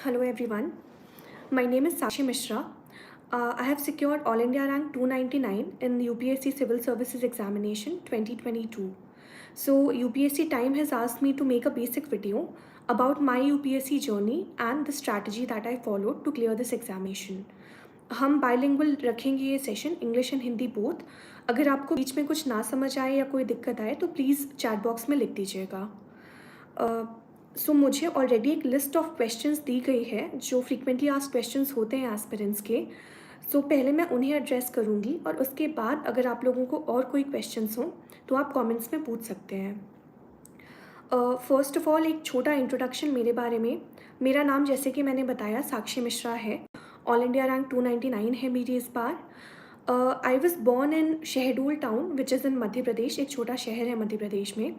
Hello everyone. My name is Sakshi Mishra. I have secured All India rank 299 in UPSC Civil Services Examination 2022. So UPSC Time has asked me to make a basic video about my UPSC journey and the strategy that I followed to clear this examination. हम bilingual रखेंगे ये session, English and Hindi both. अगर आपको बीच में कुछ ना समझ आए या कोई दिक्कत आए तो प्लीज़ चैट बॉक्स में लिख दीजिएगा. सो मुझे ऑलरेडी एक लिस्ट ऑफ क्वेश्चंस दी गई है जो फ्रीक्वेंटली आस्क्ड क्वेश्चंस होते हैं एस्पिरेंट्स के. सो पहले मैं उन्हें एड्रेस करूँगी और उसके बाद अगर आप लोगों को और कोई क्वेश्चंस हों तो आप कमेंट्स में पूछ सकते हैं. फर्स्ट ऑफ ऑल एक छोटा इंट्रोडक्शन मेरे बारे में. मेरा नाम जैसे कि मैंने बताया साक्षी मिश्रा है. ऑल इंडिया रैंक 299 है मेरी इस बार. I was born in Shahdol town which is in Madhya Pradesh. एक छोटा शहर है मध्य प्रदेश में.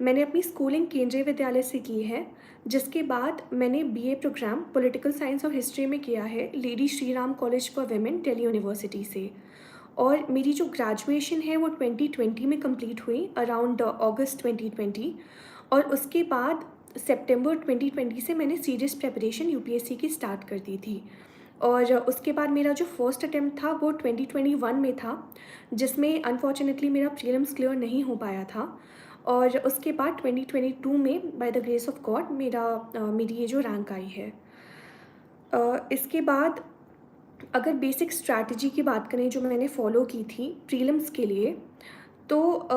मैंने अपनी स्कूलिंग केंद्रीय विद्यालय से की है, जिसके बाद मैंने बीए प्रोग्राम पॉलिटिकल साइंस और हिस्ट्री में किया है lady Shri Ram college for women Delhi university से. और मेरी जो ग्रेजुएशन है वो 2020 में कंप्लीट हुई, अराउंड अगस्त 2020. और उसके बाद सितंबर 2020 से मैंने सीरियस प्रिपरेशन यूपीएससी की स्टार्ट कर दी थी. और उसके बाद मेरा जो फर्स्ट अटैम्प्ट था वो 2021 में था, जिसमें अनफॉर्चुनेटली मेरा प्रीलिम्स क्लियर नहीं हो पाया था. और उसके बाद 2022 में by the grace of God मेरी ये जो रैंक आई है. इसके बाद अगर बेसिक स्ट्रैटेजी की बात करें जो मैंने फॉलो की थी प्रीलिम्स के लिए, तो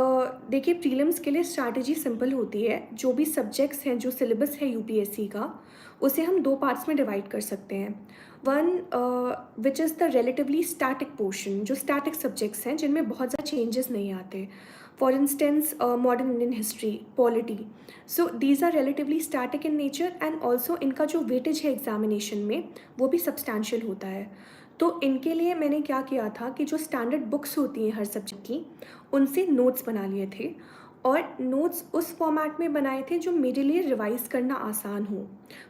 देखिए प्रीलिम्स के लिए स्ट्रैटेजी सिंपल होती है. जो भी सब्जेक्ट्स हैं, जो सिलेबस है यूपीएससी का, उसे हम दो पार्ट्स में डिवाइड कर सकते हैं. One which is the relatively static portion, जो स्टैटिक सब्जेक्ट्स हैं जिनमें बहुत ज़्यादा चेंजेस नहीं आते. For instance modern Indian history, polity. So these are relatively static in nature and also इनका जो वेटेज है एग्जामिनेशन में वो भी सब्सटैंशियल होता है. तो इनके लिए मैंने क्या किया था कि जो स्टैंडर्ड बुक्स होती हैं हर सब्जेक्ट की, उनसे नोट्स बना लिए थे. और नोट्स उस फॉर्मेट में बनाए थे जो मेरे लिए रिवाइज करना आसान हो.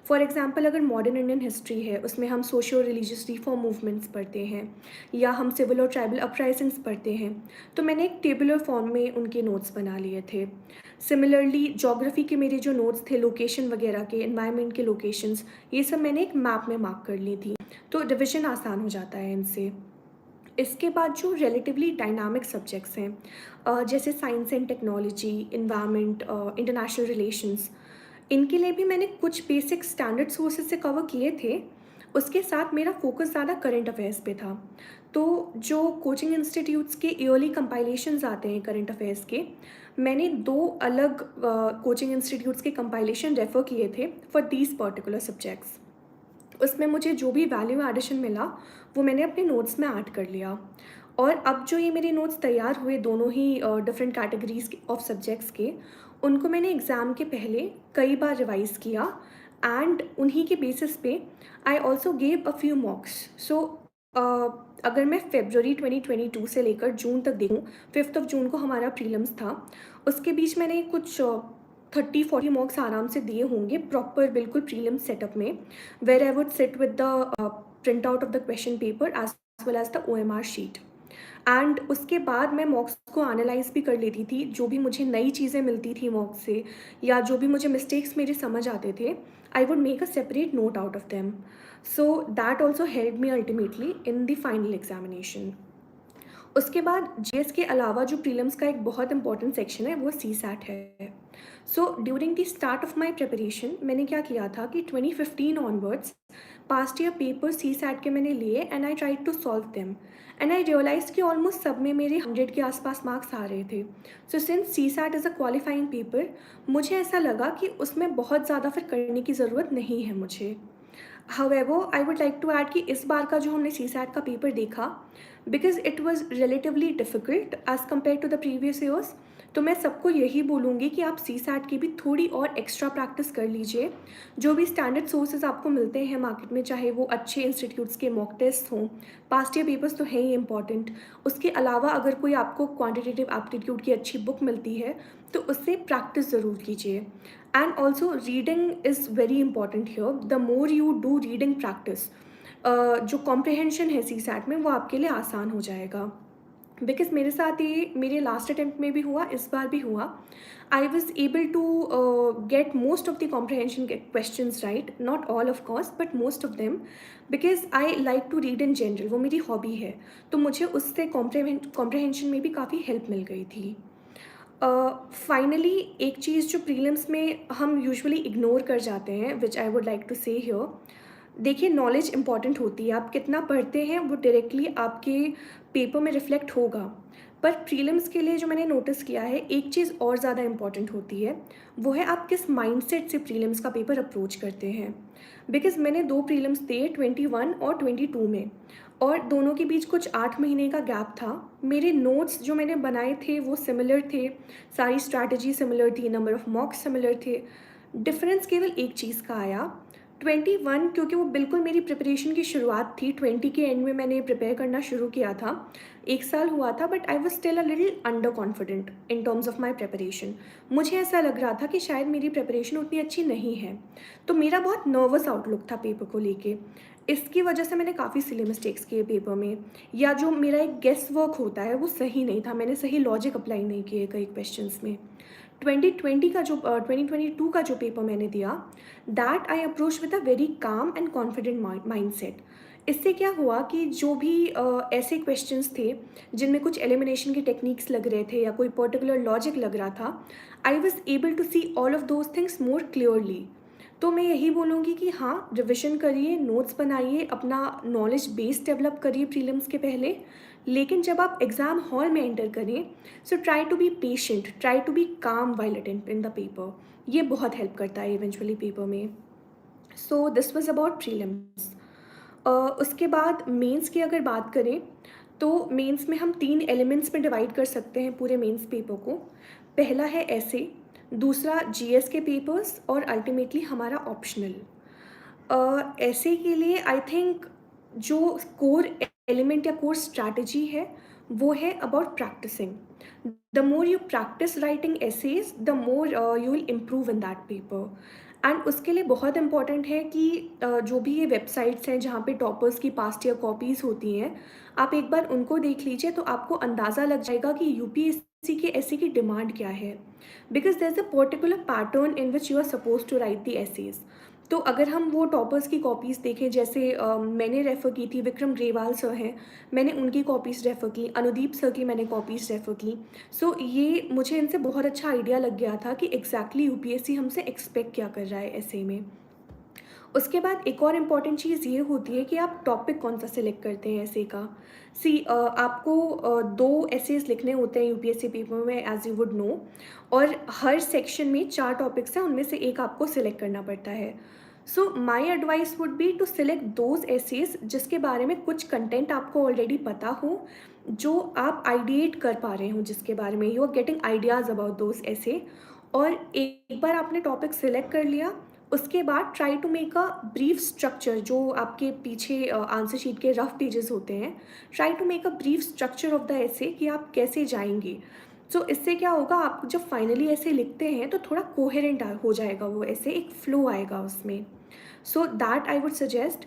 फॉर एग्जांपल अगर मॉडर्न इंडियन हिस्ट्री है, उसमें हम सोशियो रिलीजियस रिफॉर्म मूवमेंट्स पढ़ते हैं या हम सिविल और ट्राइबल अपराइजिंग्स पढ़ते हैं, तो मैंने एक टेबुलर फॉर्म में उनके नोट्स बना लिए थे. सिमिलरली ज्योग्राफी के मेरे जो नोट्स थे लोकेशन वगैरह के, एनवायरनमेंट के लोकेशंस, ये सब मैंने एक मैप में मार्क कर ली थी. तो रिविजन आसान हो जाता है इनसे. इसके बाद जो रिलेटिवली डायनामिक सब्जेक्ट्स हैं, जैसे science and technology, environment, international relations, इनके लिए भी मैंने कुछ बेसिक स्टैंडर्ड सोर्सेज से कवर किए थे. उसके साथ मेरा फोकस ज़्यादा करंट अफेयर्स पे था. तो जो कोचिंग इंस्टीट्यूट्स के ईयरली कंपाइलेशंस आते हैं करंट अफेयर्स के, मैंने दो अलग कोचिंग इंस्टीट्यूट्स के कंपाइलेशन रेफ़र किए थे फॉर दीज पर्टिकुलर सब्जेक्ट्स. उसमें मुझे जो भी वैल्यू एडिशन मिला वो मैंने अपने नोट्स में ऐड कर लिया. और अब जो ये मेरे नोट्स तैयार हुए दोनों ही डिफरेंट कैटेगरीज ऑफ सब्जेक्ट्स के, उनको मैंने एग्ज़ाम के पहले कई बार रिवाइज़ किया एंड उन्हीं के बेसिस पे I also gave a few mocks. So अगर मैं फरवरी 2022 से लेकर जून तक देखूँ, 5 जून को हमारा प्रीलिम्स था, उसके बीच मैंने कुछ 30-40 मॉक्स आराम से दिए होंगे प्रॉपर बिल्कुल प्रीलिम्स सेटअप में, where I would sit with the print out of the question paper as well as the OMR sheet. And उसके बाद मैं मॉक्स को एनालाइज भी कर लेती थी. जो भी मुझे नई चीज़ें मिलती थी मॉक्स से या जो भी मुझे मिस्टेक्स मेरे समझ आते थे, I would make a separate note out of them. So that also help me ultimately in the final examination. उसके बाद जीएस के अलावा जो प्रीलिम्स का एक बहुत इंपॉर्टेंट सेक्शन है वो CSAT है. So during the start of my preparation मैंने क्या किया था कि 2015 onwards past year paper CSAT के मैंने लिए and I tried to solve them and I realise कि ऑलमोस्ट सब में मेरे 100 के आसपास मार्क्स आ रहे थे. So since CSAT is a qualifying paper, मुझे ऐसा लगा कि उसमें बहुत ज़्यादा फिर करने की ज़रूरत नहीं है मुझे. However, I would like to add कि इस बार का जो हमने CSAT का पेपर देखा, because it was relatively difficult as compared to the previous years, तो मैं सबको यही बोलूँगी कि आप CSAT की भी थोड़ी और एक्स्ट्रा प्रैक्टिस कर लीजिए. जो भी स्टैंडर्ड सोर्सेज आपको मिलते हैं मार्केट में, चाहे वो अच्छे इंस्टीट्यूट्स के मॉक टेस्ट हों, पास्ट ईयर पेपर्स तो हैं ही इंपॉर्टेंट. उसके अलावा अगर कोई आपको क्वान्टिटेटिव एप्टीट्यूड की अच्छी बुक मिलती है तो उससे प्रैक्टिस ज़रूर कीजिए. And also reading is very important here. The more you do reading practice, जो कॉम्प्रिहेंशन है CSAT में वो आपके लिए आसान हो जाएगा. बिकॉज मेरे साथ ये मेरे लास्ट अटेम्प्ट में भी हुआ, इस बार भी हुआ. I was able to get most of the comprehension questions right, not all of course but most of them, because I like to read in general, वो मेरी हॉबी है. तो मुझे उससे कॉम्प्रहेंशन में भी काफ़ी हेल्प मिल गई थी. फाइनली एक चीज़ जो प्रीलिम्स में हम यूजुअली इग्नोर कर जाते हैं, विच आई वुड लाइक टू से हियर. देखिए, नॉलेज इंपॉर्टेंट होती है, आप कितना पढ़ते हैं वो डायरेक्टली आपके पेपर में रिफ्लेक्ट होगा. पर प्रीलिम्स के लिए जो मैंने नोटिस किया है, एक चीज़ और ज़्यादा इंपॉर्टेंट होती है, वो है आप किस माइंडसेट से प्रीलिम्स का पेपर अप्रोच करते हैं. बिकॉज मैंने 2 प्रीलिम्स दिए 21 और 22 में, और दोनों के बीच कुछ 8 महीने का गैप था. मेरे नोट्स जो मैंने बनाए थे वो सिमिलर थे, सारी स्ट्रैटेजी सिमिलर थी, नंबर ऑफ मॉक्स सिमिलर थे. डिफरेंस केवल एक चीज़ का आया. 21, क्योंकि वो बिल्कुल मेरी प्रिपरेशन की शुरुआत थी, 20 के एंड में मैंने प्रिपेयर करना शुरू किया था, 1 साल हुआ था, but I was still a little under confident in terms of my preparation. मुझे ऐसा लग रहा था कि शायद मेरी प्रिपरेशन उतनी अच्छी नहीं है. तो मेरा बहुत नर्वस आउटलुक था पेपर को लेके. इसकी वजह से मैंने काफ़ी सिली मिस्टेक्स किए पेपर में, या जो मेरा एक गेस वर्क होता है वो सही नहीं था, मैंने सही लॉजिक अप्लाई नहीं किए कई क्वेश्चंस में. 2022 का जो पेपर मैंने दिया, that I approach with a very calm and confident mindset. इससे क्या हुआ कि जो भी ऐसे क्वेश्चंस थे जिनमें कुछ एलिमिनेशन की टेक्निक्स लग रहे थे या कोई पर्टिकुलर लॉजिक लग रहा था, I was able to see all of those things more clearly. तो मैं यही बोलूँगी कि हाँ, रिविजन करिए, नोट्स बनाइए, अपना नॉलेज बेस डेवलप करिए प्रीलिम्स के पहले. लेकिन जब आप एग्ज़ाम हॉल में एंटर करें, so try to be patient, try to be calm while attempt in the paper. ये बहुत हेल्प करता है इवेंचुअली पेपर में. So this was about prelims. उसके बाद मेंस की अगर बात करें, तो मेंस में हम 3 एलिमेंट्स में डिवाइड कर सकते हैं पूरे मेंस पेपर को. पहला है ऐसे, दूसरा जीएस के पेपर्स, और अल्टीमेटली हमारा ऑप्शनल. ऐसे के लिए आई थिंक जो कोर एलिमेंट या कोर स्ट्रैटेजी है वो है about practising. The more you practise writing essays, the more you will improve in that paper. And उसके लिए बहुत इंपॉर्टेंट है कि जो भी ये वेबसाइट्स हैं जहाँ पे टॉपर्स की पास्ट ईयर कॉपीज़ होती हैं, आप एक बार उनको देख लीजिए तो आपको अंदाज़ा लग जाएगा कि यूपीएससी के ऐसे की डिमांड क्या है. Because there is a particular pattern in which you are suppose to write the essays. तो अगर हम वो टॉपर्स की कॉपीज़ देखें, जैसे मैंने रेफ़र की थी, विक्रम ग्रेवाल सर हैं, मैंने उनकी कॉपीज़ रेफ़र की, अनुदीप सर की मैंने कॉपीज़ रेफ़र की. सो ये मुझे इनसे बहुत अच्छा आइडिया लग गया था कि एग्जैक्टली यूपीएससी हमसे एक्सपेक्ट क्या कर रहा है ऐसे में. उसके बाद एक और इम्पॉर्टेंट चीज़ ये होती है कि आप टॉपिक कौन सा सिलेक्ट करते हैं ऐसे का. आपको 2 एसेज लिखने होते हैं यूपीएससी पेपर में, एज यू वुड नो, और हर सेक्शन में 4 टॉपिक्स हैं, उनमें से एक आपको सिलेक्ट करना पड़ता है. So my advice would be to select those essays जिसके बारे में कुछ कंटेंट आपको ऑलरेडी पता हो, जो आप आइडिएट कर पा रहे हो, जिसके बारे में you are getting ideas about those essay. और एक बार आपने टॉपिक सिलेक्ट कर लिया, उसके बाद try to make a brief structure. जो आपके पीछे आंसर शीट के रफ पेजेस होते हैं, try to make a brief structure of the essay कि आप कैसे जाएंगे. सो इससे क्या होगा, आप जब फाइनली ऐसे लिखते हैं तो थोड़ा कोहेरेंट हो जाएगा वो ऐसे, एक फ्लो आएगा उसमें. सो दैट आई वुड सजेस्ट.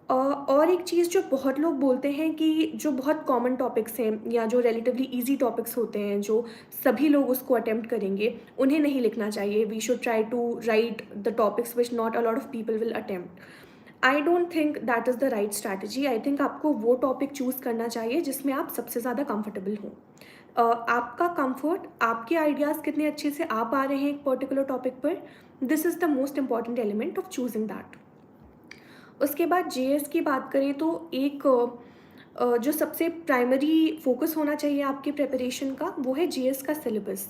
और एक चीज़ जो बहुत लोग बोलते हैं कि जो बहुत कॉमन टॉपिक्स हैं या जो रिलेटिवली इजी टॉपिक्स होते हैं, जो सभी लोग उसको अटेम्प्ट करेंगे, उन्हें नहीं लिखना चाहिए. We should try to write the topics which not a lot of people will attempt. I don't think that is the right strategy. I think आपको वो टॉपिक चूज़ करना चाहिए जिसमें आप सबसे ज़्यादा कंफर्टेबल हों. आपका कंफर्ट, आपके आइडियाज़ कितने अच्छे से आ पा रहे हैं एक पर्टिकुलर टॉपिक पर, this is the most important element of choosing that. उसके बाद जीएस की बात करें तो एक जो सबसे प्राइमरी फोकस होना चाहिए आपके प्रिपरेशन का, वो है जीएस का सिलेबस.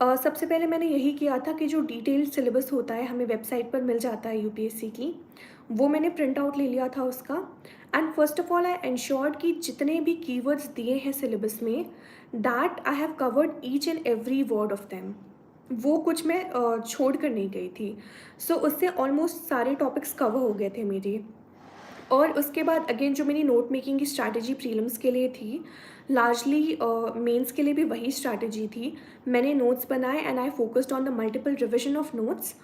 सबसे पहले मैंने यही किया था कि जो डिटेल्ड सिलेबस होता है, हमें वेबसाइट पर मिल जाता है यूपीएससी की, वो मैंने प्रिंट आउट ले लिया था उसका. And first of all I ensured कि जितने भी कीवर्ड्स दिए हैं सिलेबस में, that I have covered each and every word of them. वो कुछ मैं छोड़ कर नहीं गई थी. सो उससे ऑलमोस्ट सारे टॉपिक्स कवर हो गए थे मेरे. और उसके बाद अगेन जो मेरी नोट मेकिंग की स्ट्रैटेजी प्रीलिम्स के लिए थी, लार्जली मेंस के लिए भी वही स्ट्रैटेजी थी. मैंने नोट्स बनाए and I focused on the multiple revision of notes.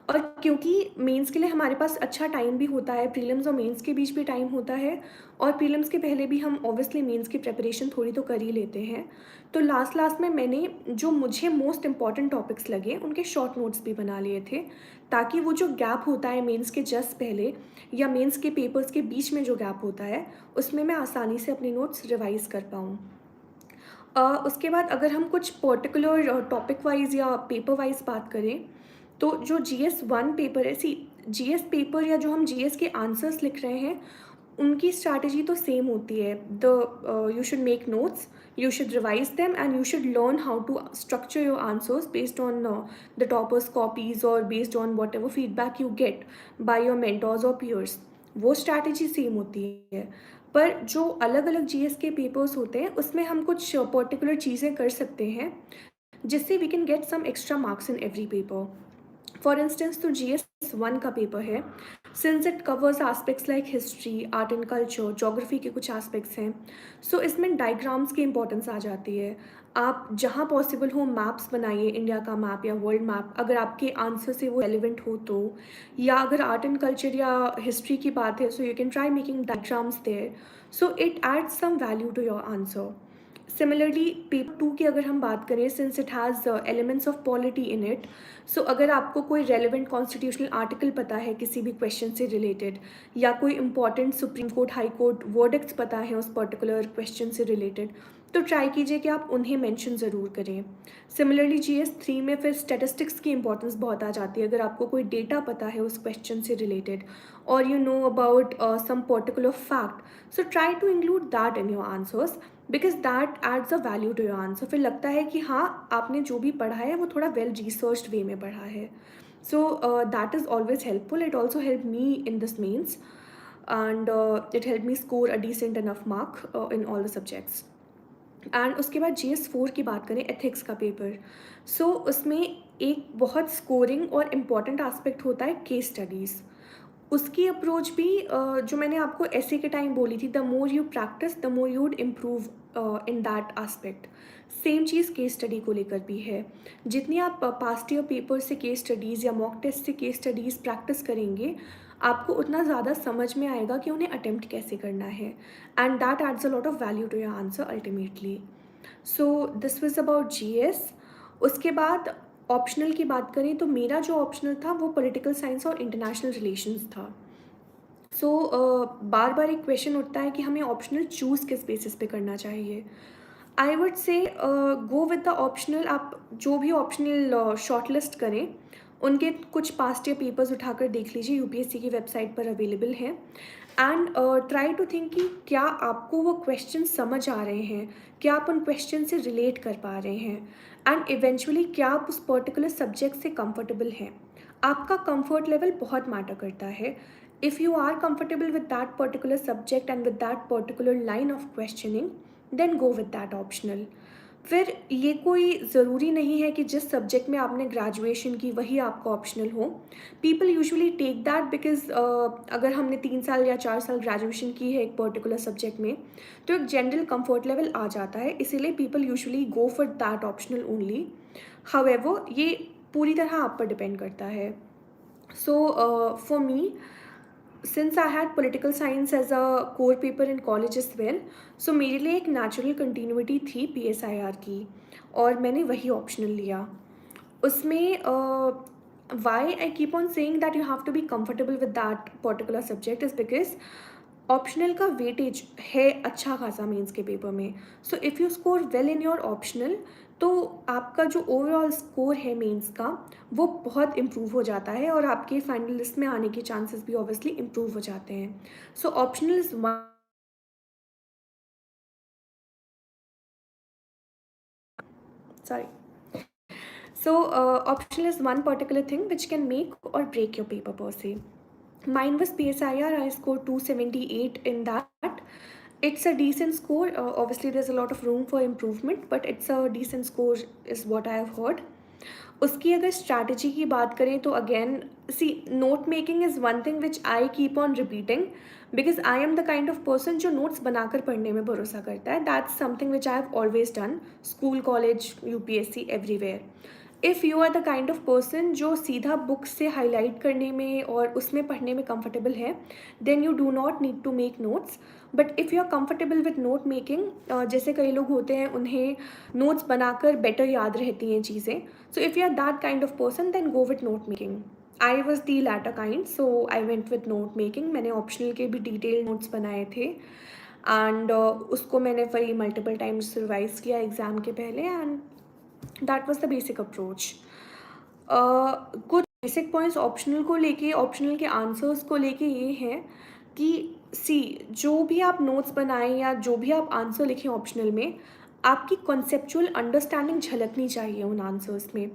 और क्योंकि मेंस के लिए हमारे पास अच्छा टाइम भी होता है, प्रीलिम्स और मेंस के बीच भी टाइम होता है, और प्रीलिम्स के पहले भी हम ऑब्वियसली मेंस की प्रिपरेशन थोड़ी तो कर ही लेते हैं। तो लास्ट लास्ट में मैंने जो मुझे मोस्ट इम्पॉर्टेंट टॉपिक्स लगे उनके शॉर्ट नोट्स भी बना लिए थे, ताकि वो जो गैप होता है मेंस के जस्ट पहले या मेंस के पेपर्स के बीच में जो गैप होता है, उसमें मैं आसानी से अपने नोट्स रिवाइज़ कर पाऊँ। उसके बाद अगर हम कुछ पर्टिकुलर टॉपिक वाइज या पेपर वाइज बात करें, तो जो GS1 पेपर है, GS पेपर या जो हम GS के आंसर्स लिख रहे हैं, उनकी स्ट्रैटेजी तो सेम होती है। You should make notes, you should revise them and you should learn how to structure your answers based on the toppers copies और based on whatever feedback you get by your mentors और peers. वो strategy same होती है, पर जो अलग अलग GS के पेपर्स होते हैं उसमें हम कुछ पर्टिकुलर चीज़ें कर सकते हैं जिससे we can get some extra marks in every paper. For instance तो GS1 का पेपर है, since it covers aspects like history, art and culture, geography के कुछ एस्पेक्ट्स हैं, सो इसमें डायग्राम्स की इंपॉर्टेंस आ जाती है। आप जहाँ पॉसिबल हो मैप्स बनाइए, इंडिया का मैप या वर्ल्ड मैप, अगर आपके आंसर से वो रेलिवेंट हो तो। या अगर आर्ट एंड कल्चर या हिस्ट्री की बात है, so you can try making diagrams there, so it adds some value to your answer. Similarly paper 2 की अगर हम बात करें, since it has elements of polity in it, so अगर आपको कोई रेलिवेंट कॉन्स्टिट्यूशनल आर्टिकल पता है किसी भी क्वेश्चन से रिलेटेड, या कोई important supreme court high court verdicts पता है उस पर्टिकुलर क्वेश्चन से रिलेटेड, तो ट्राई कीजिए कि आप उन्हें मेंशन ज़रूर करें। सिमिलरली GS3 में फिर स्टैटिस्टिक्स की इंपॉर्टेंस बहुत आ जाती है। अगर आपको कोई डेटा पता है उस क्वेश्चन से रिलेटेड, और you know about some particular fact, so try to include that in your answers, because that adds a value to your answer. फिर लगता है कि हाँ, आपने जो भी पढ़ा है वो थोड़ा वेल रिसर्च्ड वे में पढ़ा है। So that is always helpful. It also help me in this means, and it help me score a decent enough mark in all the subjects. And उसके बाद GS4 की बात करें, एथिक्स का पेपर, सो उसमें एक बहुत स्कोरिंग और इम्पॉर्टेंट एस्पेक्ट होता है केस स्टडीज़। उसकी अप्रोच भी जो मैंने आपको ऐसे के टाइम बोली थी, the more you practice the more you would improve in that aspect, same cheese case study को लेकर भी है। जितनी आप पास्ट ईयर पेपर से केस स्टडीज़ या मॉक टेस्ट से केस स्टडीज़ प्रैक्टिस करेंगे, आपको उतना ज़्यादा समझ में आएगा कि उन्हें अटेम्प्ट कैसे करना है, and that adds a lot of value to your answer ultimately. So this was about GS। उसके बाद ऑप्शनल की बात करें, तो मेरा जो ऑप्शनल था वो पॉलिटिकल साइंस और इंटरनेशनल रिलेशंस था। सो बार बार एक क्वेश्चन उठता है कि हमें ऑप्शनल चूज़ किस बेसिस पे करना चाहिए। आई वुड से गो विद द ऑप्शनल। आप जो भी ऑप्शनल शॉर्ट लिस्ट करें, उनके कुछ पास्ट ईयर पेपर्स उठाकर देख लीजिए, UPSC की वेबसाइट पर अवेलेबल हैं, एंड ट्राई टू थिंक कि क्या आपको वो क्वेश्चन समझ आ रहे हैं, क्या आप उन क्वेश्चन से रिलेट कर पा रहे हैं, एंड इवेंचुअली क्या आप उस पर्टिकुलर सब्जेक्ट से कंफर्टेबल हैं। आपका कंफर्ट लेवल बहुत मैटर करता है। If you are comfortable with that particular subject and with that particular line of questioning, then go with that optional. फिर ये कोई ज़रूरी नहीं है कि जिस सब्जेक्ट में आपने ग्रेजुएशन की वही आपका ऑप्शनल हो। People usually take that because अगर हमने 3 साल या 4 साल ग्रेजुएशन की है एक पर्टिकुलर सब्जेक्ट में, तो एक जनरल कंफर्ट लेवल आ जाता है, इसीलिए people usually go for that optional only. However ये पूरी तरह आप पर डिपेंड करता है। So for me, since I had political science as a core paper in college as well, so मेरे लिए एक नेचुरल कंटिन्यूटी थी PSIR की, और मैंने वही ऑप्शनल लिया। उसमें why I keep on saying that you have to be comfortable with that particular subject is because optional का वेटेज है अच्छा खासा मेंस के पेपर में। So if you score well in your optional, तो आपका जो ओवरऑल स्कोर है मेंस का, वो बहुत इम्प्रूव हो जाता है, और आपके फाइनल लिस्ट में आने के चांसेस भी ऑब्वियसली इम्प्रूव हो जाते हैं। So optional is sorry so optional is one particular thing which can make or break your paper per se. Mine was PSIR. I scored 278 in that. It's a decent score. Obviously, there's a lot of room for improvement, but it's a decent score is what I have heard. उसकी अगर strategy की बात करें, तो again see, note making is one thing which I keep on repeating, because I am the kind of person जो नोट्स बनाकर पढ़ने में भरोसा करता है। That's something which I have always done, school, college, UPSC, everywhere. If you are the kind of person जो सीधा बुक से हाईलाइट करने में और उसमें पढ़ने में कंफर्टेबल है, then you do not need to make notes. But if you are comfortable with note making, जैसे कई लोग होते हैं उन्हें नोट्स बनाकर बेटर याद रहती हैं चीज़ें, so if you are that kind of person then go with note making. I was the latter kind, so I went with note making. मैंने ऑप्शनल के भी डिटेल नोट्स बनाए थे एंड उसको मैंने वही मल्टीपल टाइम्स रिवाइज किया exam के पहले, and that was the basic approach. कुछ बेसिक पॉइंट्स ऑप्शनल को लेके, ऑप्शनल के आंसर्स को लेके ये हैं कि सी, जो भी आप नोट्स बनाएं या जो भी आप आंसर लिखें ऑप्शनल में, आपकी कॉन्सेप्चुअल अंडरस्टैंडिंग झलकनी चाहिए उन आंसर्स में।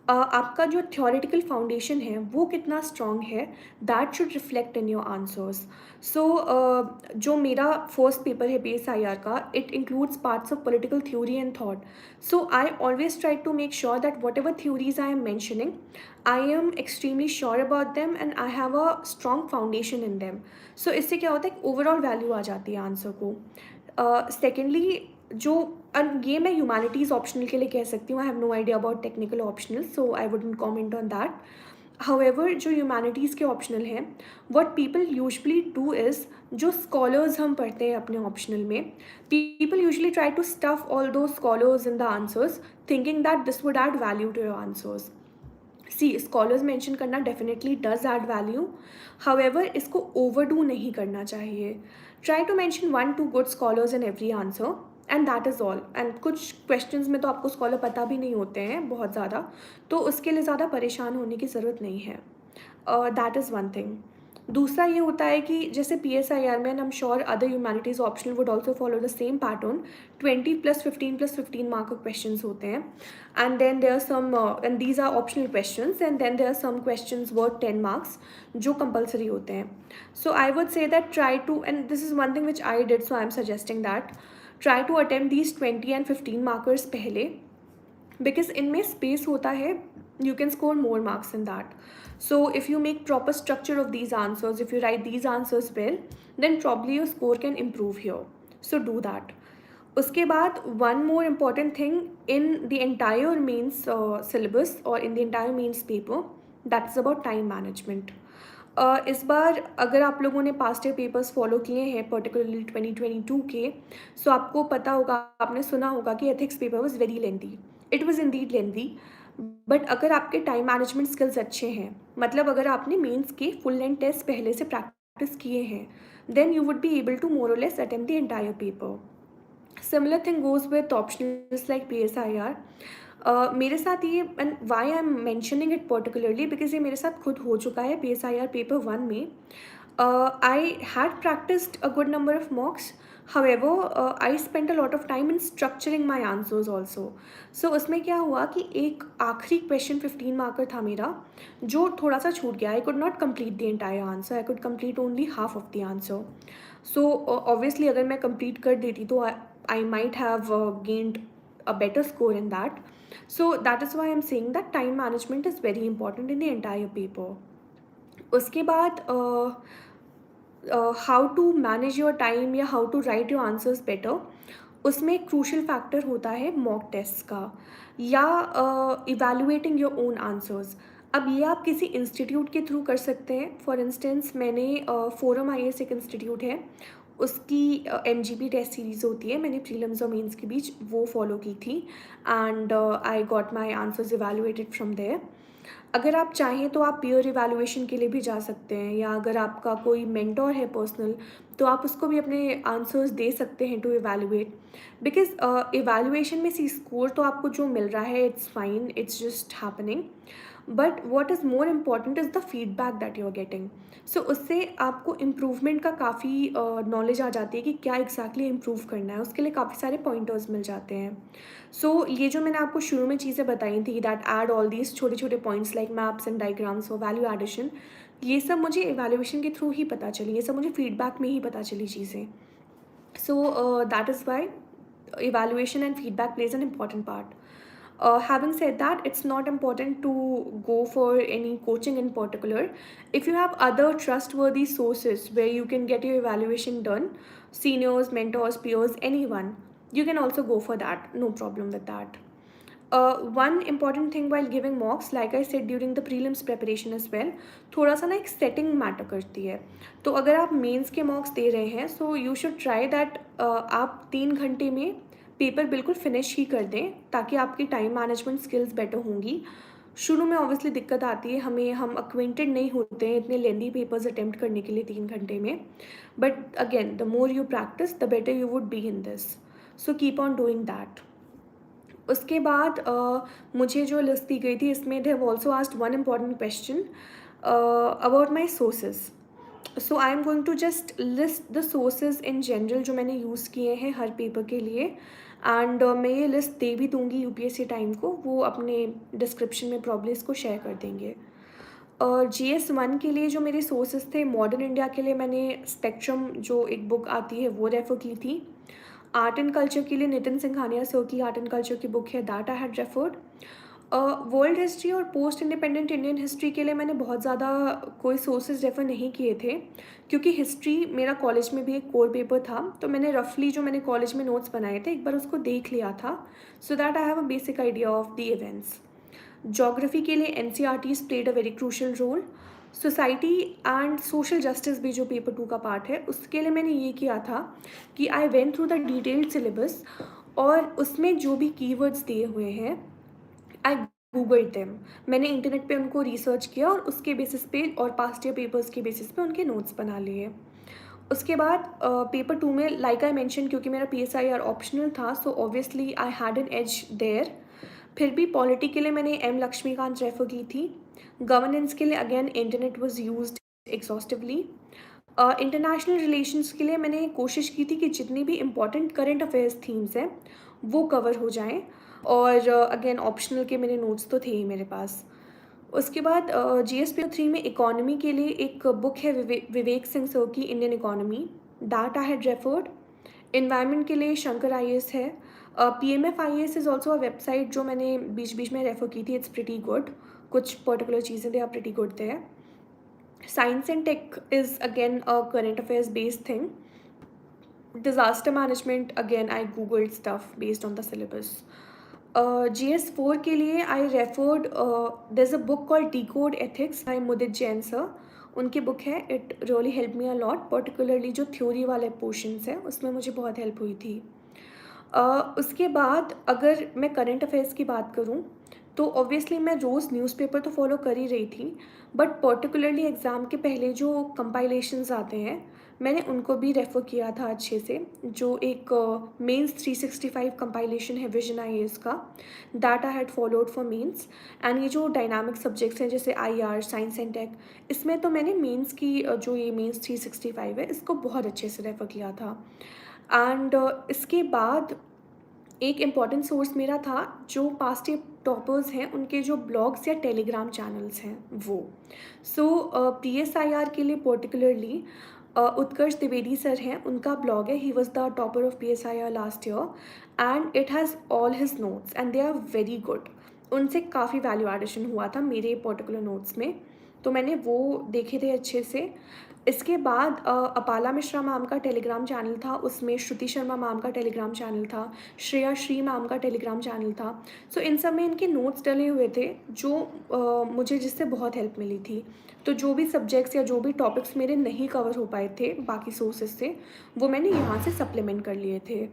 आपका जो थ्योरेटिकल फाउंडेशन है वो कितना स्ट्रॉन्ग है, that should reflect in your answers. So जो मेरा फर्स्ट पेपर है PSIR का, it includes parts of political theory and thought. So I always try to make sure that whatever theories I am mentioning, I am extremely sure about them and I have a strong foundation in them. So इससे क्या होता है, overall value आ जाती है answer को। Secondly जो ये मैं ह्यूमैनिटीज़ ऑप्शनल के लिए कह सकती हूँ, I have no idea about technical optional, so I wouldn't comment on that. However जो ह्यूमैनिटीज़ के ऑप्शनल हैं, what people usually do is, जो स्कॉलर्स हम पढ़ते हैं अपने ऑप्शनल में, people usually try to stuff all those scholars in the answers, thinking that this would add value to your answers. See, scholars mention करना definitely does add value. However, इसको overdo नहीं करना चाहिए. Try to mention 1-2 good scholars in every answer, and that is all. And कुछ questions में तो आपको scholar पता भी नहीं होते हैं बहुत ज़्यादा, तो उसके लिए ज़्यादा परेशान होने की ज़रूरत नहीं है. That is one thing. दूसरा ये होता है कि जैसे PSIR में, and I am sure other humanities optional would also follow the same pattern, 20+15+15 mark के क्वेश्चंस होते हैं, and then there are some, and these are optional questions, and then there are some questions worth 10 marks जो compulsory होते हैं. So I would say that try to, and this is one thing which I did, so I am suggesting that try to attempt these 20 and 15 markers पहले, because इनमें space होता है, you can score more marks in that. So if you make proper structure of these answers, if you write these answers well, then probably your score can improve here. So do that. उसके बाद one more important thing in the entire mains syllabus or in the entire mains paper, that's about time management. इस बार अगर आप लोगों ने past year papers follow किए हैं, particularly 2022 के, सो आपको पता होगा, आपने सुना होगा कि ethics paper was very lengthy. It was Indeed lengthy, but अगर आपके टाइम मैनेजमेंट स्किल्स अच्छे हैं, मतलब अगर आपने मेंस के फुल लेंथ टेस्ट पहले से प्रैक्टिस किए हैं, then you would be able to more or less attempt the entire paper. Similar thing goes with optionals like PSIR. मेरे साथ ये, and why I am mentioning it particularly, because ये मेरे साथ खुद हो चुका है PSIR पेपर 1 में. I had practised a good number of मॉक्स. However, I spent a lot of time in structuring my answers also. So उसमें क्या हुआ कि एक आखिरी क्वेश्चन 15 मार्कर था मेरा, जो थोड़ा सा छूट गया. I could not complete the entire answer. I could complete only half of the answer. So obviously अगर मैं complete कर देती तो I might have gained a better score in that. So that is why I'm saying that time management is very important in the entire paper. उसके बाद how to manage your time या how to write your answers better, उसमें एक crucial factor होता है mock test का या evaluating your own answers. अब ये आप किसी इंस्टीट्यूट के थ्रू कर सकते हैं. फॉर इंस्टेंस मैंने फोरम IAS एक इंस्टीट्यूट है, उसकी MGP टेस्ट सीरीज़ होती है, मैंने प्रीलिम्स और मेंस के बीच वो फॉलो की थी, and I got my answers evaluated from there. अगर आप चाहें तो आप पीयर इवैल्यूएशन के लिए भी जा सकते हैं, या अगर आपका कोई मेंटोर है पर्सनल, तो आप उसको भी अपने आंसर्स दे सकते हैं टू इवैल्यूएट. बिकॉज इवैल्यूएशन में सी स्कोर तो आपको जो मिल रहा है, it's fine, it's just happening, but what is more important is the feedback that you are getting. So उससे आपको इम्प्रूवमेंट का काफ़ी नॉलेज आ जाती है कि क्या एग्जैक्टली इम्प्रूव करना है, उसके लिए काफ़ी सारे पॉइंटर्स मिल जाते हैं. सो ये जो मैंने आपको शुरू में चीज़ें बताई थी, दैट ऐड ऑल दीज छोटे छोटे points like maps and diagrams और वैल्यू एडिशन, ये सब मुझे इवैल्यूएशन के थ्रू ही पता चली, ये सब मुझे फीडबैक में ही पता चली चीज़ें. सो that is why evaluation and feedback plays an important part. Having said that, it's not important to go for any coaching in particular. If you have other trustworthy sources where you can get your evaluation done, seniors, mentors, peers, anyone, you can also go for that. No problem with that. One important thing while giving mocks, like I said during the prelims preparation as well, थोड़ा सा ना एक setting matter करती है। तो अगर आप mains के मॉक्स दे रहे हैं, so you should try that आप 3 घंटे में पेपर बिल्कुल फिनिश ही कर दें, ताकि आपकी टाइम मैनेजमेंट स्किल्स बेटर होंगी। शुरू में ऑब्वियसली दिक्कत आती है, हम अक्वेंटेड नहीं होते हैं इतने लेंदी पेपर्स अटेम्प्ट करने के लिए 3 घंटे में, but again the more you practice the better you would be in this, so keep on doing that. उसके बाद मुझे जो लिस्ट दी गई थी, इसमें they have also asked one important question about my sources. So I am going to just list the sources in general जो मैंने यूज़ किए हैं हर पेपर के लिए, एंड मैं ये लिस्ट दे भी दूँगी यूपीएससी टाइम को, वो अपने डिस्क्रिप्शन में प्रॉब्लम इसको शेयर कर देंगे। GS1 के लिए जो मेरे सोर्सेज थे, मॉडर्न इंडिया के लिए मैंने स्पेक्ट्रम जो एक बुक आती है वो रेफ़र की थी। आर्ट एंड कल्चर के लिए नितिन सिंघानिया सर की आर्ट एंड कल्चर की बुक है, that I had referred. World history और पोस्ट इंडिपेंडेंट इंडियन हिस्ट्री के लिए मैंने बहुत ज़्यादा कोई सोर्सेज रेफ़र नहीं किए थे, क्योंकि हिस्ट्री मेरा कॉलेज में भी एक कोर पेपर था, तो मैंने रफली जो मैंने कॉलेज में नोट्स बनाए थे एक बार उसको देख लिया था, so that I have a basic idea of the events. Geography के लिए NCERTs played a very crucial role. Society and social justice भी जो पेपर 2 का पार्ट है, उसके लिए मैंने ये किया था कि I went through the detailed syllabus, और उसमें जो भी कीवर्ड्स दिए हुए हैं आई गूगल देम, मैंने इंटरनेट पे उनको रिसर्च किया और उसके बेसिस पे और पास्ट ईयर पेपर्स के बेसिस पे उनके नोट्स बना लिए। उसके बाद पेपर 2 में, लाइक आई मेंशन, क्योंकि मेरा PSIR ऑप्शनल था, so obviously I had an edge there. फिर भी पॉलिटी के लिए मैंने M लक्ष्मीकांत रेफर की थी। गवर्नेंस के लिए again internet was used exhaustively. International relations के लिए मैंने कोशिश की थी कि जितनी भी इम्पॉर्टेंट करंट अफेयर्स थीम्स हैं वो कवर हो जाएं, और अगेन ऑप्शनल के मेरे नोट्स तो थे ही मेरे पास। उसके बाद GS पेपर 3 में इकोनॉमी के लिए एक बुक है विवेक सिंह सर की, Indian economy, that I had referred. Environment के लिए शंकर IAS है। PMF IAS is also a website जो मैंने बीच बीच में रेफ़र की थी, इट्स प्रिटी गुड, कुछ पर्टिकुलर चीज़ें they are pretty good there. Science and tech is again a current affairs based thing. Disaster management, again I googled stuff based on the syllabus. GS4 के लिए I referred, there's a book called Decode Ethics by Mudit Jain sir. उनकी book है, it really help me a lot, particularly जो theory वाले portions हैं उसमें मुझे बहुत हेल्प हुई थी। उसके बाद अगर मैं करंट अफेयर्स की बात करूँ, तो ऑब्वियसली मैं रोज़ न्यूज़पेपर तो फॉलो कर ही रही थी, बट पर्टिकुलरली एग्ज़ाम के पहले जो कंपाइलेशंस आते हैं, मैंने उनको भी रेफ़र किया था अच्छे से। जो एक मेंस 365 कंपाइलेशन है विजन IAS का, that I had followed for mains. And ये जो डायनामिक सब्जेक्ट्स हैं जैसे IR, साइंस एंड टेक, इसमें तो मैंने मेंस की जो ये मेंस 365 है इसको बहुत अच्छे से रेफ़र किया था। एंड इसके बाद एक इम्पॉर्टेंट सोर्स मेरा था, जो पास्ट ईयर टॉपर्स हैं उनके जो ब्लॉग्स या टेलीग्राम चैनल्स हैं वो। सो PSIR के लिए पर्टिकुलरली उत्कर्ष द्विवेदी सर हैं, उनका ब्लॉग है, he was the topper of PSIR last year and it has all his notes and they are very good. उनसे काफ़ी वैल्यू एडिशन हुआ था मेरे पर्टिकुलर नोट्स में, तो मैंने वो देखे थे अच्छे से। इसके बाद अपाला मिश्रा मैम का टेलीग्राम चैनल था, उसमें श्रुति शर्मा मैम का टेलीग्राम चैनल था, श्रेया श्री मैम का टेलीग्राम चैनल था। सो इन सब में इनके नोट्स डले हुए थे, जो मुझे जिससे बहुत हेल्प मिली थी। तो जो भी सब्जेक्ट्स या जो भी टॉपिक्स मेरे नहीं कवर हो पाए थे बाकी सोर्सेज से, वो मैंने यहाँ से सप्लीमेंट कर लिए थे।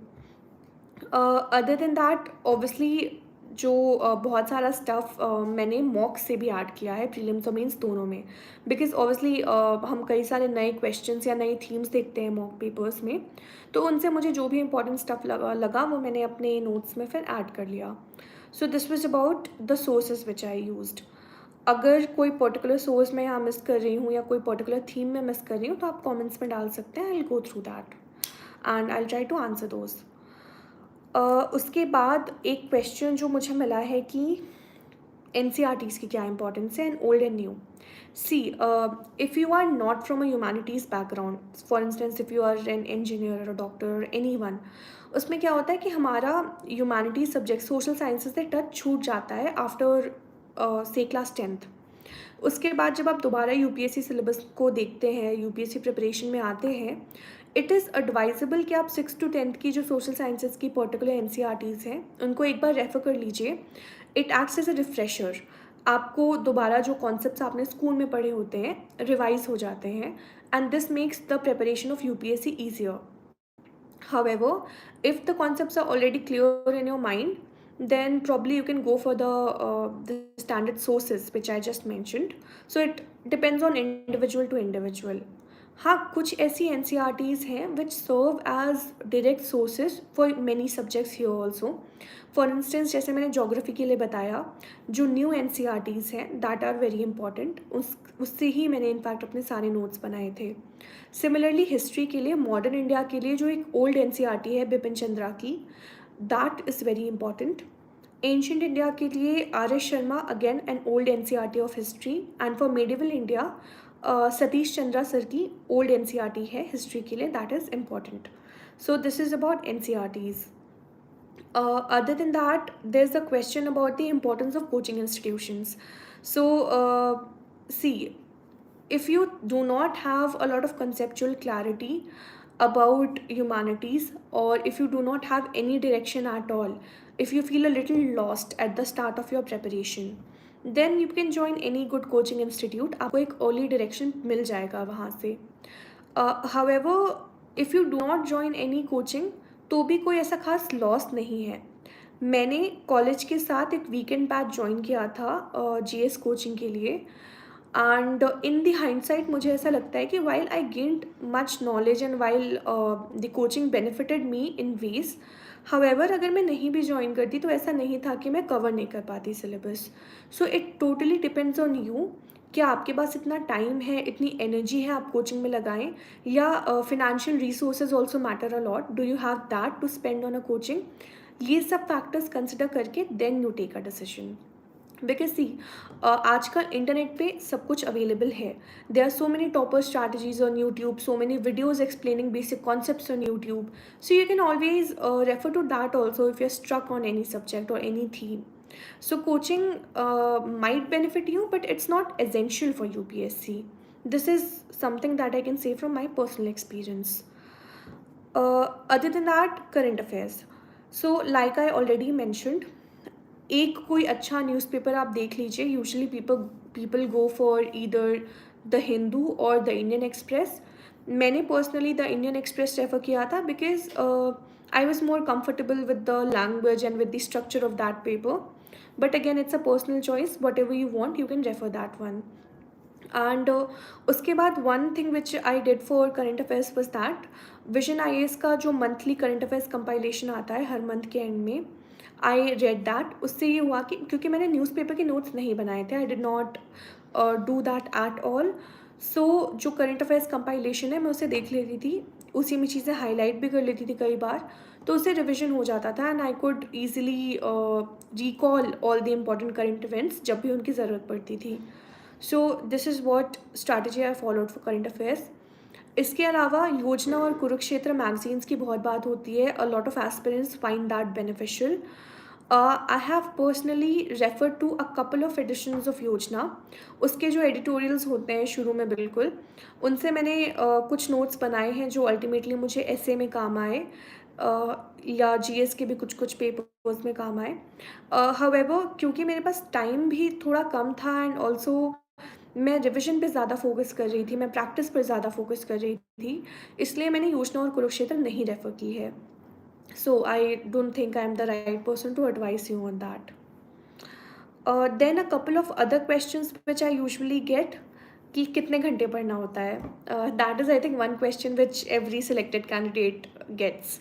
अदर देन दैट ऑब्वियसली जो बहुत सारा स्टफ़ मैंने मॉक से भी ऐड किया है प्रीलिम्स और मेंस दोनों में, बिकॉज ऑब्वियसली हम कई सारे नए क्वेश्चंस या नई थीम्स देखते हैं मॉक पेपर्स में, तो उनसे मुझे जो भी इंपॉर्टेंट स्टफ़ लगा वो मैंने अपने नोट्स में फिर ऐड कर लिया। सो this was about the sources which I used. अगर कोई पर्टिकुलर सोर्स मैं यहाँ मिस कर रही हूँ या कोई पर्टिकुलर थीम में मिस कर रही हूँ, तो आप कॉमेंट्स में डाल सकते हैं, I will go through that and I will try to answer those. उसके बाद एक क्वेश्चन जो मुझे मिला है कि NCERTs की क्या इंपॉर्टेंस है, and old and new. See, if you are not from a humanities background, for instance if you are an engineer और अ डॉक्टर और एनी वन, उसमें क्या होता है कि हमारा ह्यूमैनिटीज़ सब्जेक्ट सोशल साइंसेज से टच छूट जाता है आफ्टर से क्लास 10th। उसके बाद जब आप दोबारा यूपीएससी सिलेबस को देखते हैं, यूपीएससी प्रिपरेशन में आते हैं, इट इज़ एडवाइजेबल कि आप 6th to 10th की जो सोशल साइंसेज की पर्टिकुलर एनसीईआरटीज़ हैं उनको एक बार रेफ़र कर लीजिए। It acts as a refresher. आपको दोबारा जो कॉन्सेप्ट्स आपने स्कूल में पढ़े होते हैं रिवाइज हो जाते हैं, and this makes the preparation of UPSC easier. However, if the concepts are already clear in your mind, then probably you can go for the standard sources which I just mentioned. So it depends on individual to individual. हाँ, कुछ ऐसी NCERTs हैं which serve as direct sources for many subjects here also. For instance, जैसे मैंने geography के लिए बताया, जो new NCERTs हैं that are very important, उससे ही मैंने इनफैक्ट अपने सारे नोट्स बनाए थे। सिमिलरली हिस्ट्री के लिए, मॉडर्न इंडिया के लिए जो एक ओल्ड एनसीईआरटी है बिपिन चंद्रा की, that is very important. Ancient India के लिए R S Sharma, again an old NCERT of history, and for medieval India Satish Chandra sir की ओल्ड एनसीईआरटी है हिस्ट्री के लिए, that is important. So this is about NCERTs. Other than that, there's the question about the importance of coaching institutions. So, see, if you do not have a lot of conceptual clarity about humanities, or if you do not have any direction at all, if you feel a little lost at the start of your preparation, then you can join any good coaching institute. आपको एक early direction मिल जाएगा वहाँ से. However, if you do not join any coaching, तो भी कोई ऐसा खास लॉस नहीं है. मैंने कॉलेज के साथ एक वीकेंड बैच ज्वाइन किया था जीएस कोचिंग के लिए, एंड इन द हाइंडसाइट मुझे ऐसा लगता है कि while I gained much knowledge and while the coaching benefited me in ways, however अगर मैं नहीं भी ज्वाइन करती तो ऐसा नहीं था कि मैं कवर नहीं कर पाती syllabus. So it totally depends on you, क्या आपके पास इतना टाइम है, इतनी एनर्जी है आप कोचिंग में लगाएं, या financial resources also matter a lot. Do you have that to spend on a coaching? ये सब फैक्टर्स कंसिडर करके then you take a decision. Because see, आजकल इंटरनेट पे सब कुछ अवेलेबल है. There are so many topper strategies on YouTube, so many videos explaining basic concepts on YouTube. So you can always refer to that also if you are struck on any subject और any theme. So coaching might benefit you, but it's not essential for UPSC. This is something that I can say from my personal experience. Other than that, current affairs. So like I already mentioned, एक कोई अच्छा newspaper आप देख लीजिए. Usually people go for either the Hindu और the Indian express. मैंने personally the Indian Express refer किया था because I was more comfortable with the language and with the structure of that paper. But again, it's a personal choice. Whatever you want, you can refer that one. And उसके बाद one thing which I did for current affairs was that vision IAS का जो monthly current affairs compilation आता है हर month के and में, I read that. उससे ये हुआ कि क्योंकि मैंने न्यूज़पेपर के नोट्स नहीं बनाए थे, I did not do that at all. So जो करंट अफेयर्स कंपाइलेशन है मैं उसे देख लेती थी, उसी में चीज़ें हाईलाइट भी कर लेती थी कई बार, तो उससे रिविजन हो जाता था and I could easily recall all the important current events जब भी उनकी ज़रूरत पड़ती थी. सो this is what strategy I followed for current affairs. इसके अलावा योजना और कुरुक्षेत्र मैगजीन्स की बहुत बात होती है. A lot of aspirants find that beneficial. I have personally refer to a couple of editions of Yojana. उसके जो एडिटोरियल्स होते हैं शुरू में बिल्कुल, उनसे मैंने कुछ नोट्स बनाए हैं जो अल्टीमेटली मुझे एसए में काम आए, या जीएस के भी कुछ कुछ पेपर्स में काम आए. हाउएवर क्योंकि मेरे पास टाइम भी थोड़ा कम था एंड ऑल्सो मैं रिविजन पे ज़्यादा फोकस कर रही थी, मैं प्रैक्टिस पर ज़्यादा फोकस कर रही थी, इसलिए मैंने योजना और कुरुक्षेत्र नहीं रेफ़र की है. So I don't think I am the right person to advice you on that. Then a couple of other questions which I usually get कि कितने घंटे पढ़ना होता है. That is I think one question which every selected candidate gets.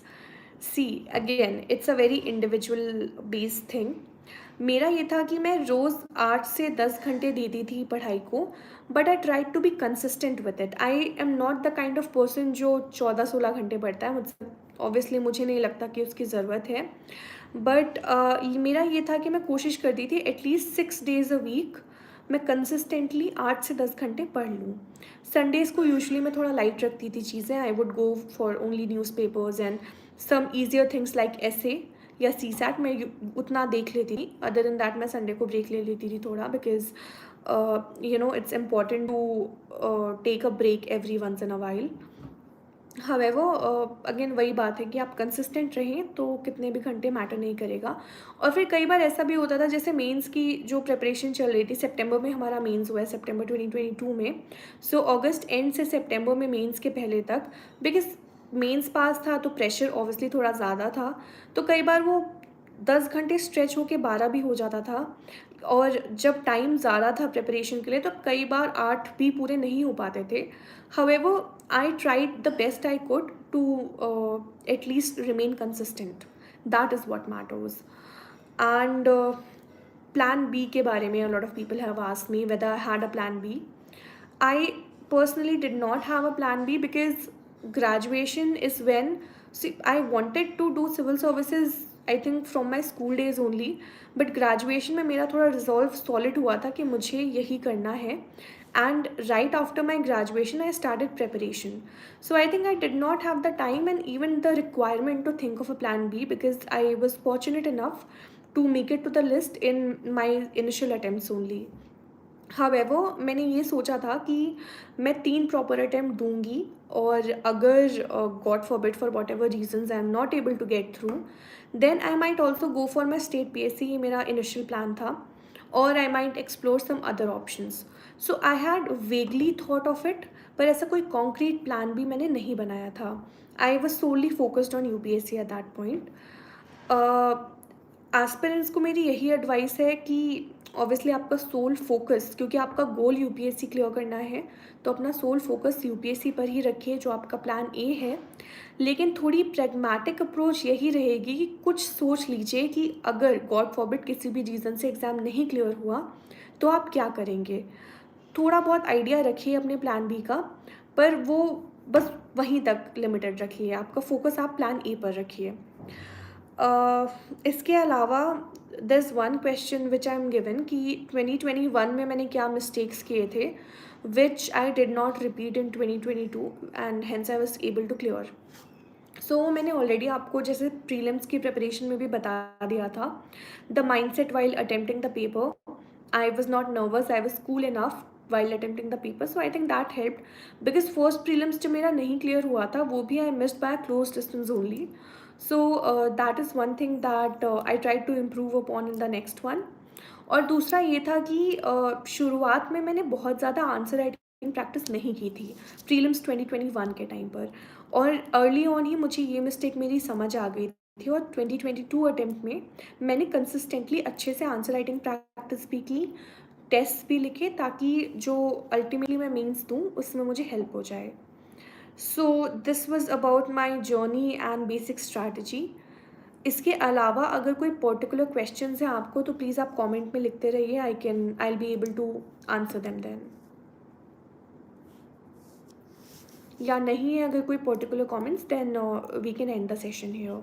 See again, it's a very individual based thing. मेरा ये था कि मैं रोज़ 8 से 10 घंटे देती थी पढ़ाई को, but I try to be consistent with it. I am not the kind of person जो 14-16 घंटे पढ़ता है. मुझसे ऑब्वियसली मुझे नहीं लगता कि उसकी ज़रूरत है, बट मेरा ये था कि मैं कोशिश करती थी एटलीस्ट 6 डेज़ अ वीक मैं कंसिस्टेंटली 8 से 10 घंटे पढ़ लूँ. संडेज़ को यूजुअली मैं थोड़ा लाइट रखती थी चीज़ें. I would go for only newspapers and some easier things like essay या CSAT मैं उतना देख लेती थी. अदर देन दैट मैं संडे को ब्रेक ले लेती थी थोड़ा, because it's important to take a break every once in a while. However again वही बात है कि आप कंसिस्टेंट रहें तो कितने भी घंटे मैटर नहीं करेगा। और फिर कई बार ऐसा भी होता था, जैसे मेंस की जो प्रिपरेशन चल रही थी, सितंबर में हमारा मेंस हुआ है, सितंबर 2022 में। सो अगस्त एंड से सितंबर में मेंस के पहले तक, बिकॉज मेंस पास था तो प्रेशर ऑब्वियसली थोड़ा ज़्यादा था, तो कई बार वो 10 घंटे स्ट्रेच होके 12 भी हो जाता था। और जब टाइम ज़्यादा था प्रिपरेशन के लिए तो कई बार 8 भी पूरे नहीं हो पाते थे। However I tried the best I could to at least remain consistent. That is what matters. And plan B के बारे में, a lot of people have asked me whether I had a plan B. I personally did not have a plan B because graduation is when, see, I wanted to do civil services I think from my school days only, but graduation में मेरा थोड़ा resolve solid हुआ था कि मुझे यही करना है. And right after my graduation I started preparation, so I think I did not have the time and even the requirement to think of a plan B because I was fortunate enough to make it to the list in my initial attempts only. However मैंने ये सोचा था कि मैं 3 proper attempt दूंगी, और अगर God forbid for whatever reasons I am not able to get through, then I might also go for my state PSC, ये मेरा इनिशियल प्लान था, और I might explore some other options. So I had vaguely thought of it, पर ऐसा कोई concrete plan भी मैंने नहीं बनाया था. I was solely focused on UPSC at that point. Aspirants को मेरी यही एडवाइस है कि ऑब्वियसली आपका सोल फोकस, क्योंकि आपका गोल UPSC क्लियर करना है, तो अपना सोल फोकस UPSC पर ही रखिए जो आपका प्लान ए है. लेकिन थोड़ी प्रैग्मेटिक अप्रोच यही रहेगी कि कुछ सोच लीजिए कि अगर गॉड फॉरबिड किसी भी रीज़न से एग्ज़ाम नहीं क्लियर हुआ तो आप क्या करेंगे. थोड़ा बहुत आइडिया रखिए अपने प्लान बी का, पर वो बस वहीं तक लिमिटेड रखिए. आपका फोकस आप प्लान ए पर रखिए. इसके अलावा this one question which I am given कि 2021 में मैंने क्या मिस्टेक्स किए थे which I did not repeat in 2022 and hence I was able to clear. So मैंने ऑलरेडी आपको जैसे प्रीलिम्स की प्रिपरेशन में भी बता दिया था. The mindset while attempting the paper, I was not nervous, I was cool enough while attempting the paper, so I think that helped because first prelims जो मेरा नहीं clear हुआ था वो भी I missed by a close distance only. So that is one thing that I tried to improve upon in the next one. और दूसरा ये था कि शुरुआत में मैंने बहुत ज़्यादा आंसर राइटिंग प्रैक्टिस नहीं की थी प्रीलिम्स 2021 के टाइम पर, और अर्ली ऑन ही मुझे ये मिस्टेक मेरी समझ आ गई थी, और 2022 अटेम्प्ट में मैंने कंसिस्टेंटली अच्छे से आंसर राइटिंग प्रैक्टिस भी की, टेस्ट भी लिखे, ताकि जो अल्टीमेटली मैं मेंस दूँ उसमें मुझे हेल्प हो जाए. सो this was about my journey and basic strategy. इसके अलावा अगर कोई पर्टिकुलर क्वेश्चंस हैं आपको तो प्लीज़ आप कमेंट में लिखते रहिए. I will be able to answer them then. या नहीं है अगर कोई particular comments, then we can end the session here.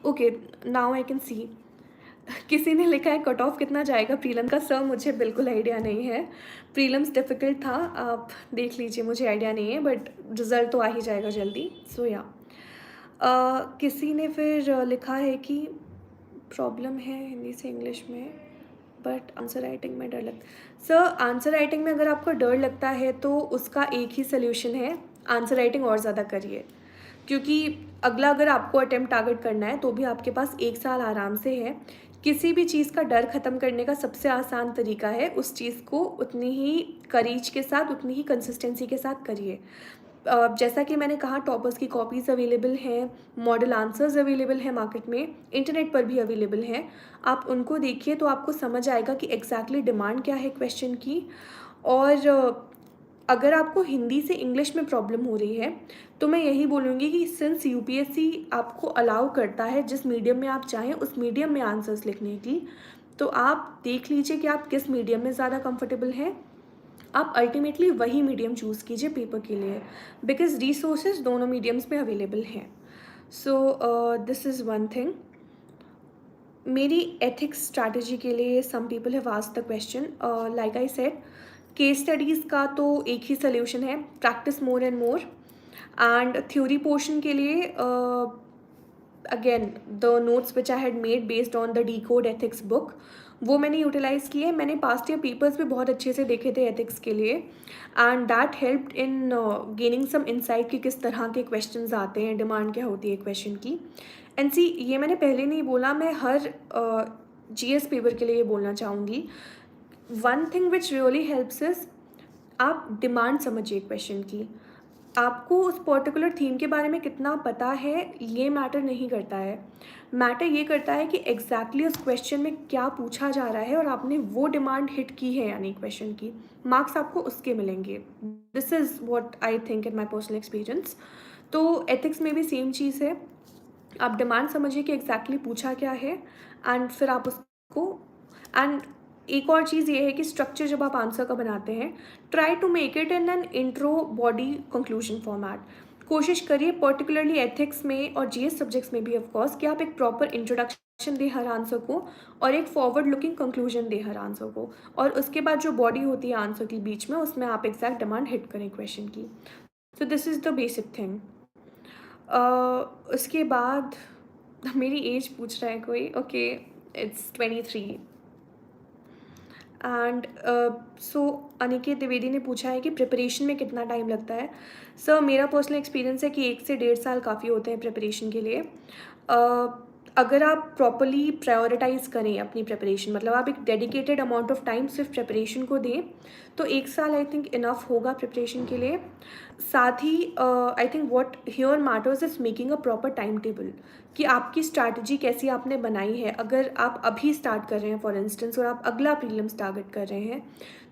Okay, now I can see. किसी ने लिखा है कट ऑफ कितना जाएगा प्रीलिम का. सर मुझे बिल्कुल आइडिया नहीं है, प्रीलिम्स डिफ़िकल्ट था, आप देख लीजिए, मुझे आइडिया नहीं है, बट रिज़ल्ट तो आ ही जाएगा जल्दी. सो या किसी ने फिर लिखा है कि प्रॉब्लम है हिंदी से इंग्लिश में बट आंसर राइटिंग में डर लगता. सर आंसर राइटिंग में अगर आपको डर लगता है तो उसका एक ही सल्यूशन है, आंसर राइटिंग और ज़्यादा करिए, क्योंकि अगला अगर आपको अटेम्प्ट टारगेट करना है तो भी आपके पास 1 साल आराम से है. किसी भी चीज़ का डर ख़त्म करने का सबसे आसान तरीका है उस चीज़ को उतनी ही करेज के साथ, उतनी ही कंसिस्टेंसी के साथ करिए. जैसा कि मैंने कहा, टॉपर्स की कॉपीज़ अवेलेबल हैं, मॉडल आंसर्स अवेलेबल हैं मार्केट में, इंटरनेट पर भी अवेलेबल हैं. आप उनको देखिए तो आपको समझ आएगा कि एग्जैक्टली डिमांड क्या है क्वेश्चन की. और अगर आपको हिंदी से इंग्लिश में प्रॉब्लम हो रही है तो मैं यही बोलूँगी कि सिंस UPSC आपको अलाउ करता है जिस मीडियम में आप चाहें उस मीडियम में आंसर्स लिखने की, तो आप देख लीजिए कि आप किस मीडियम में ज़्यादा कंफर्टेबल हैं. आप अल्टीमेटली वही मीडियम चूज़ कीजिए पेपर के लिए, बिकॉज रिसोर्सेज दोनों मीडियम्स में अवेलेबल हैं. So this is one thing. मेरी एथिक्स स्ट्रैटेजी के लिए some people have asked the question. Like I said, case studies का तो एक ही सोल्यूशन है, practice more and more. And theory portion के लिए again the notes which I had made based on the decode ethics book, वो मैंने utilise किए। मैंने पास्ट ईयर पेपर्स भी बहुत अच्छे से देखे थे एथिक्स के लिए, and that helped in gaining some insight कि किस तरह के क्वेश्चंस आते हैं, डिमांड क्या होती है क्वेश्चन की। एंड सी, ये मैंने पहले नहीं बोला, मैं हर जीएस पेपर के लिए ये बोलना चाहूँगी। One thing which really helps is, आप डिमांड समझिए क्वेश्चन की। आपको उस पर्टिकुलर थीम के बारे में कितना पता है ये मैटर नहीं करता है, मैटर ये करता है कि एग्जैक्टली उस क्वेश्चन में क्या पूछा जा रहा है और आपने वो डिमांड हिट की है यानी क्वेश्चन की, मार्क्स आपको उसके मिलेंगे। This is what I think in my personal experience. तो एथिक्स में भी सेम चीज़ है, आप डिमांड समझिए कि एग्जैक्टली पूछा क्या है, एंड फिर आप उसको। एंड एक और चीज़ ये है कि स्ट्रक्चर जब आप आंसर का बनाते हैं, try to make it in an intro body conclusion format. कोशिश करिए पर्टिकुलरली एथिक्स में और जीएस सब्जेक्ट्स में भी ऑफकोर्स कि आप एक प्रॉपर इंट्रोडक्शन दे हर आंसर को और एक फॉरवर्ड लुकिंग कंक्लूजन दे हर आंसर को, और उसके बाद जो बॉडी होती है आंसर के बीच में, उसमें आप एग्जैक्ट डिमांड हिट करें क्वेश्चन की। सो this is the basic thing. उसके बाद मेरी एज पूछ रहा है कोई, okay, it's 23। And so Aniket Dwivedi ने पूछा है कि प्रिपरेशन में कितना टाइम लगता है। सर, मेरा पर्सनल एक्सपीरियंस है कि 1 से 1.5 साल काफ़ी होते हैं प्रिपरेशन के लिए। अगर आप प्रॉपरली प्रायोरिटाइज़ करें अपनी प्रिपरेशन, मतलब आप एक डेडिकेटेड अमाउंट ऑफ टाइम सिर्फ प्रिपरेशन को दें, तो 1 साल आई थिंक इनफ होगा प्रिपरेशन के लिए। साथ ही I think what here matters is making a proper time table, कि आपकी स्ट्रैटेजी कैसी आपने बनाई है। अगर आप अभी स्टार्ट कर रहे हैं फॉर इंस्टेंस और आप अगला प्रीलिम्स टारगेट कर रहे हैं,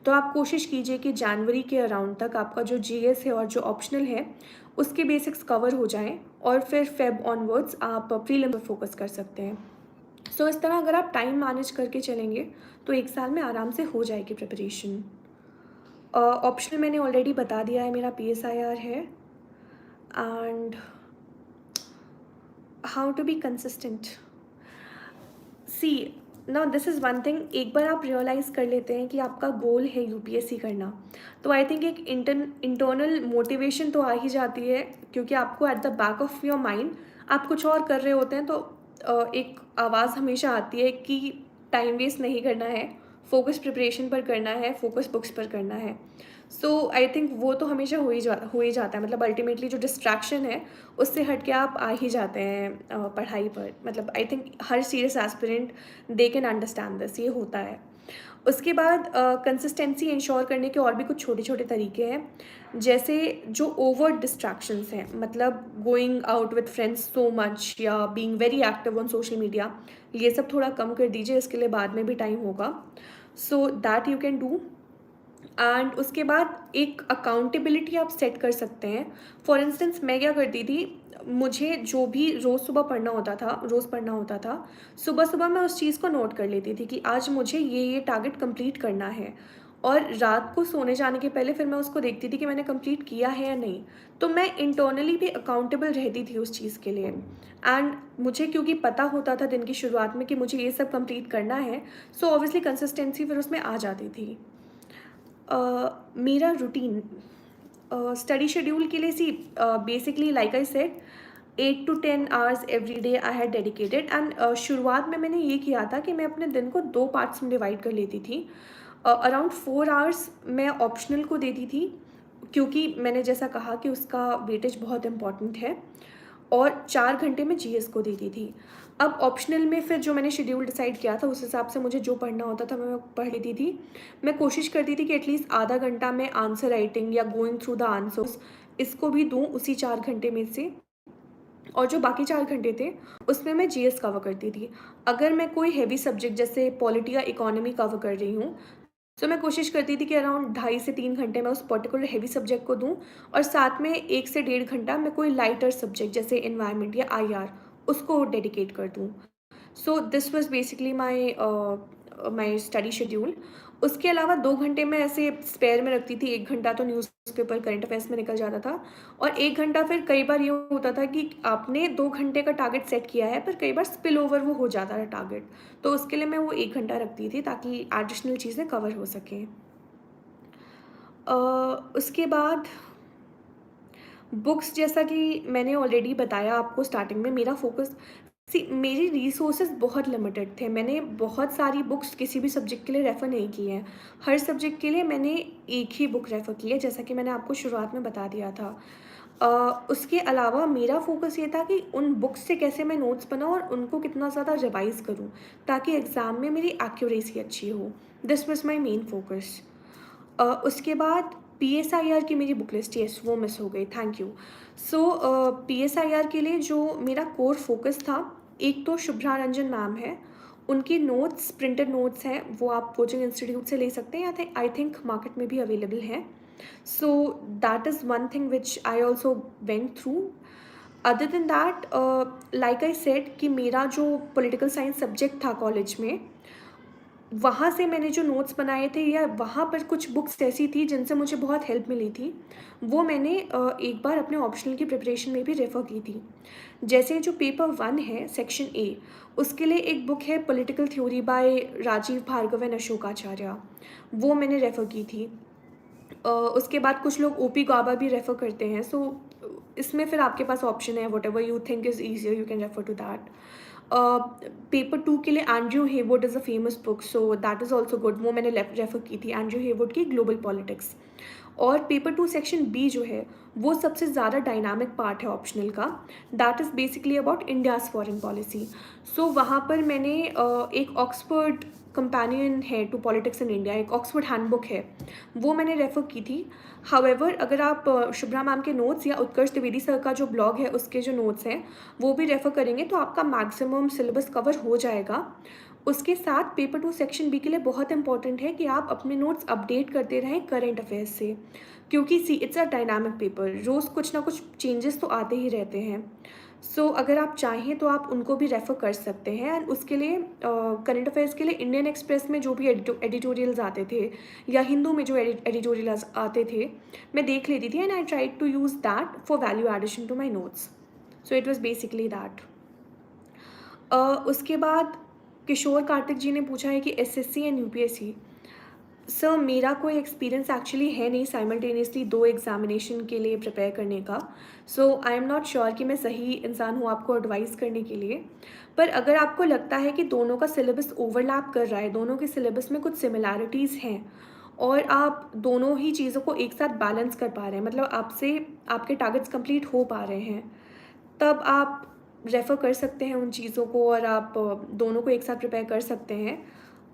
तो आप कोशिश कीजिए कि जनवरी के अराउंड तक आपका जो जीएस है और जो ऑप्शनल है उसके बेसिक्स कवर हो जाएं, और फिर फेब ऑनवर्ड्स आप प्रीलिम पर फोकस कर सकते हैं। सो इस तरह अगर आप टाइम मैनेज करके चलेंगे तो 1 साल में आराम से हो जाएगी प्रिपरेशन। ऑप्शनल मैंने ऑलरेडी बता दिया है, मेरा PSIR है। And how to be consistent, see, now this is one thing, एक बार आप रियलाइज़ कर लेते हैं कि आपका गोल है यूपीएससी करना, तो आई थिंक एक इंटरनल मोटिवेशन तो आ ही जाती है, क्योंकि आपको at the back of your mind आप कुछ और कर रहे होते हैं, तो एक आवाज़ हमेशा आती है कि टाइम वेस्ट नहीं करना है, फोकस प्रिपरेशन पर करना है, फोकस बुक्स पर करना है। सो आई थिंक वो तो हमेशा हो ही जाता है, मतलब अल्टीमेटली जो डिस्ट्रैक्शन है उससे हट के आप आ ही जाते हैं पढ़ाई पर। मतलब I think her serious aspirant they can understand this, ये होता है। उसके बाद कंसिस्टेंसी इंश्योर करने के और भी कुछ छोटे छोटे तरीके हैं, जैसे जो ओवर डिस्ट्रैक्शंस हैं, मतलब going out with friends so much या being very active on social media, ये सब थोड़ा कम कर दीजिए, इसके लिए बाद में भी टाइम होगा। So that you can do. And उसके बाद एक अकाउंटेबिलिटी आप सेट कर सकते हैं। फॉर इंस्टेंस मैं क्या करती थी, मुझे जो भी रोज़ सुबह पढ़ना होता था, सुबह सुबह मैं उस चीज़ को नोट कर लेती थी कि आज मुझे ये टारगेट कंप्लीट करना है, और रात को सोने जाने के पहले फिर मैं उसको देखती थी कि मैंने कंप्लीट किया है या नहीं। तो मैं इंटरनली भी अकाउंटेबल रहती थी उस चीज़ के लिए। एंड मुझे क्योंकि पता होता था दिन की शुरुआत में कि मुझे ये सब कंप्लीट करना है, सो ऑब्वियसली कंसिस्टेंसी फिर उसमें आ जाती थी। मेरा रूटीन स्टडी शेड्यूल के लिए, see, basically like I said 8 to 10 hours every day I had dedicated. And शुरुआत में मैंने ये किया था कि मैं अपने दिन को 2 पार्ट्स में डिवाइड कर लेती थी। अराउंड 4 आवर्स मैं ऑप्शनल को देती थी, क्योंकि मैंने जैसा कहा कि उसका वेटेज बहुत इंपॉर्टेंट है, और 4 घंटे में जीएस को देती थी। अब ऑप्शनल में फिर जो मैंने शेड्यूल डिसाइड किया था उस हिसाब से मुझे जो पढ़ना होता था मैं पढ़ लेती थी। मैं कोशिश करती थी कि एटलीस्ट आधा घंटा मैं आंसर राइटिंग या गोइंग थ्रू द आंसर्स इसको भी दूँ उसी 4 घंटे में से, और जो बाकी 4 घंटे थे उसमें मैं जीएस कवर करती थी। अगर मैं कोई हैवी सब्जेक्ट जैसे पॉलिटी या इकोनॉमी कवर कर रही हूँ, तो मैं कोशिश करती थी कि अराउंड 2.5 से 3 घंटे मैं उस पर्टिकुलर हैवी सब्जेक्ट को दूँ, और साथ में 1 से 1.5 घंटा मैं कोई लाइटर सब्जेक्ट जैसे एनवायरनमेंट या आईआर उसको डेडिकेट कर दूँ। सो this was basically my study schedule. उसके अलावा 2 घंटे मैं ऐसे स्पेयर में रखती थी, 1 घंटा तो न्यूज़पेपर करंट अफेयर्स में निकल जाता था, और 1 घंटा फिर कई बार ये होता था कि आपने 2 घंटे का टारगेट सेट किया है, पर कई बार स्पिल ओवर वो हो जाता था टारगेट, तो उसके लिए मैं वो 1 घंटा रखती थी ताकि एडिशनल चीज़ें कवर हो सकें। उसके बाद बुक्स, जैसा कि मैंने ऑलरेडी बताया आपको स्टार्टिंग में, मेरा फोकस, मेरी रिसोर्सेज बहुत लिमिटेड थे। मैंने बहुत सारी बुक्स किसी भी सब्जेक्ट के लिए रेफ़र नहीं की हैं। हर सब्जेक्ट के लिए मैंने एक ही बुक रेफ़र की है, जैसा कि मैंने आपको शुरुआत में बता दिया था। उसके अलावा मेरा फ़ोकस ये था कि उन बुक्स से कैसे मैं नोट्स बनाऊँ और उनको कितना ज़्यादा रिवाइज़ करूँ, ताकि एग्ज़ाम में मेरी एक्यूरेसी अच्छी हो। This was my main focus. उसके बाद पीएसआईआर की मेरी बुक लिस्ट, यस, वो मिस हो गई, थैंक यू। सो पीएसआईआर के लिए जो मेरा कोर फोकस था, एक तो शुभ्रा रंजन मैम है, उनकी नोट्स, प्रिंटेड नोट्स हैं, वो आप कोचिंग इंस्टीट्यूट से ले सकते हैं, या आई थिंक मार्केट में भी अवेलेबल हैं। सो that is one thing which I also went through. Other than that, like I said कि मेरा जो पॉलिटिकल साइंस सब्जेक्ट था कॉलेज में, वहाँ से मैंने जो नोट्स बनाए थे, या वहाँ पर कुछ बुक्स ऐसी थी जिनसे मुझे बहुत हेल्प मिली थी, वो मैंने एक बार अपने ऑप्शनल की प्रिपरेशन में भी रेफ़र की थी। जैसे जो पेपर 1 है, सेक्शन ए, उसके लिए एक बुक है political theory by Rajeev Bhargava and Ashok Acharya, वो मैंने रेफ़र की थी। उसके बाद कुछ लोग ओपी गॉबा भी रेफ़र करते हैं, सो इसमें फिर आपके पास ऑप्शन है, whatever you think is easier you can refer to that. Paper 2 के लिए Andrew Heywood is a famous book, so that is also good, वो मैंने रेफ़र की थी, एंड्रयू हेवुड की ग्लोबल पॉलिटिक्स। और पेपर 2 सेक्शन बी जो है, वो सबसे ज़्यादा डायनामिक पार्ट है ऑप्शनल का, that is basically about India's foreign policy. So वहाँ पर मैंने एक ऑक्सफोर्ड कंपेनियन है टू पॉलिटिक्स इन इंडिया, एक ऑक्सफोर्ड हैंडबुक है, वो मैंने रेफ़र की थी। हाउएवर अगर आप शुभ्रा मैम के नोट्स या उत्कर्ष द्विवेदी सर का जो ब्लॉग है उसके जो नोट्स हैं, वो भी रेफ़र करेंगे तो आपका मैक्सिमम सिलेबस कवर हो जाएगा। उसके साथ पेपर 2 सेक्शन बी के लिए बहुत इंपॉर्टेंट है कि आप अपने नोट्स अपडेट करते रहें करंट अफेयर्स से, क्योंकि see it's a dynamic paper, रोज़ कुछ ना कुछ चेंजेस तो आते ही रहते हैं। सो अगर आप चाहें तो आप उनको भी रेफ़र कर सकते हैं। एंड उसके लिए करंट अफेयर्स के लिए इंडियन एक्सप्रेस में जो भी एडिटोरियल्स आते थे, या हिंदू में जो एडिटोरियल्स आते थे, मैं देख लेती थी, and I tried to use that for value addition to my notes. So it was basically that. उसके बाद किशोर कार्तिक जी ने पूछा है कि एसएससी एंड यूपीएससी। सर, मेरा कोई एक्सपीरियंस एक्चुअली है नहीं साइमल्टेनियसली 2 एग्ज़ामिनेशन के लिए प्रिपेयर करने का। सो आई एम नॉट श्योर कि मैं सही इंसान हूँ आपको एडवाइस करने के लिए। पर अगर आपको लगता है कि दोनों का सिलेबस ओवरलैप कर रहा है, दोनों के सिलेबस में कुछ सिमिलैरिटीज़ हैं, और आप दोनों ही चीज़ों को एक साथ बैलेंस कर पा रहे हैं, मतलब आपसे आपके टारगेट्स कंप्लीट हो पा रहे हैं, तब आप रेफ़र कर सकते हैं उन चीज़ों को, और आप दोनों को एक साथ प्रिपेयर कर सकते हैं।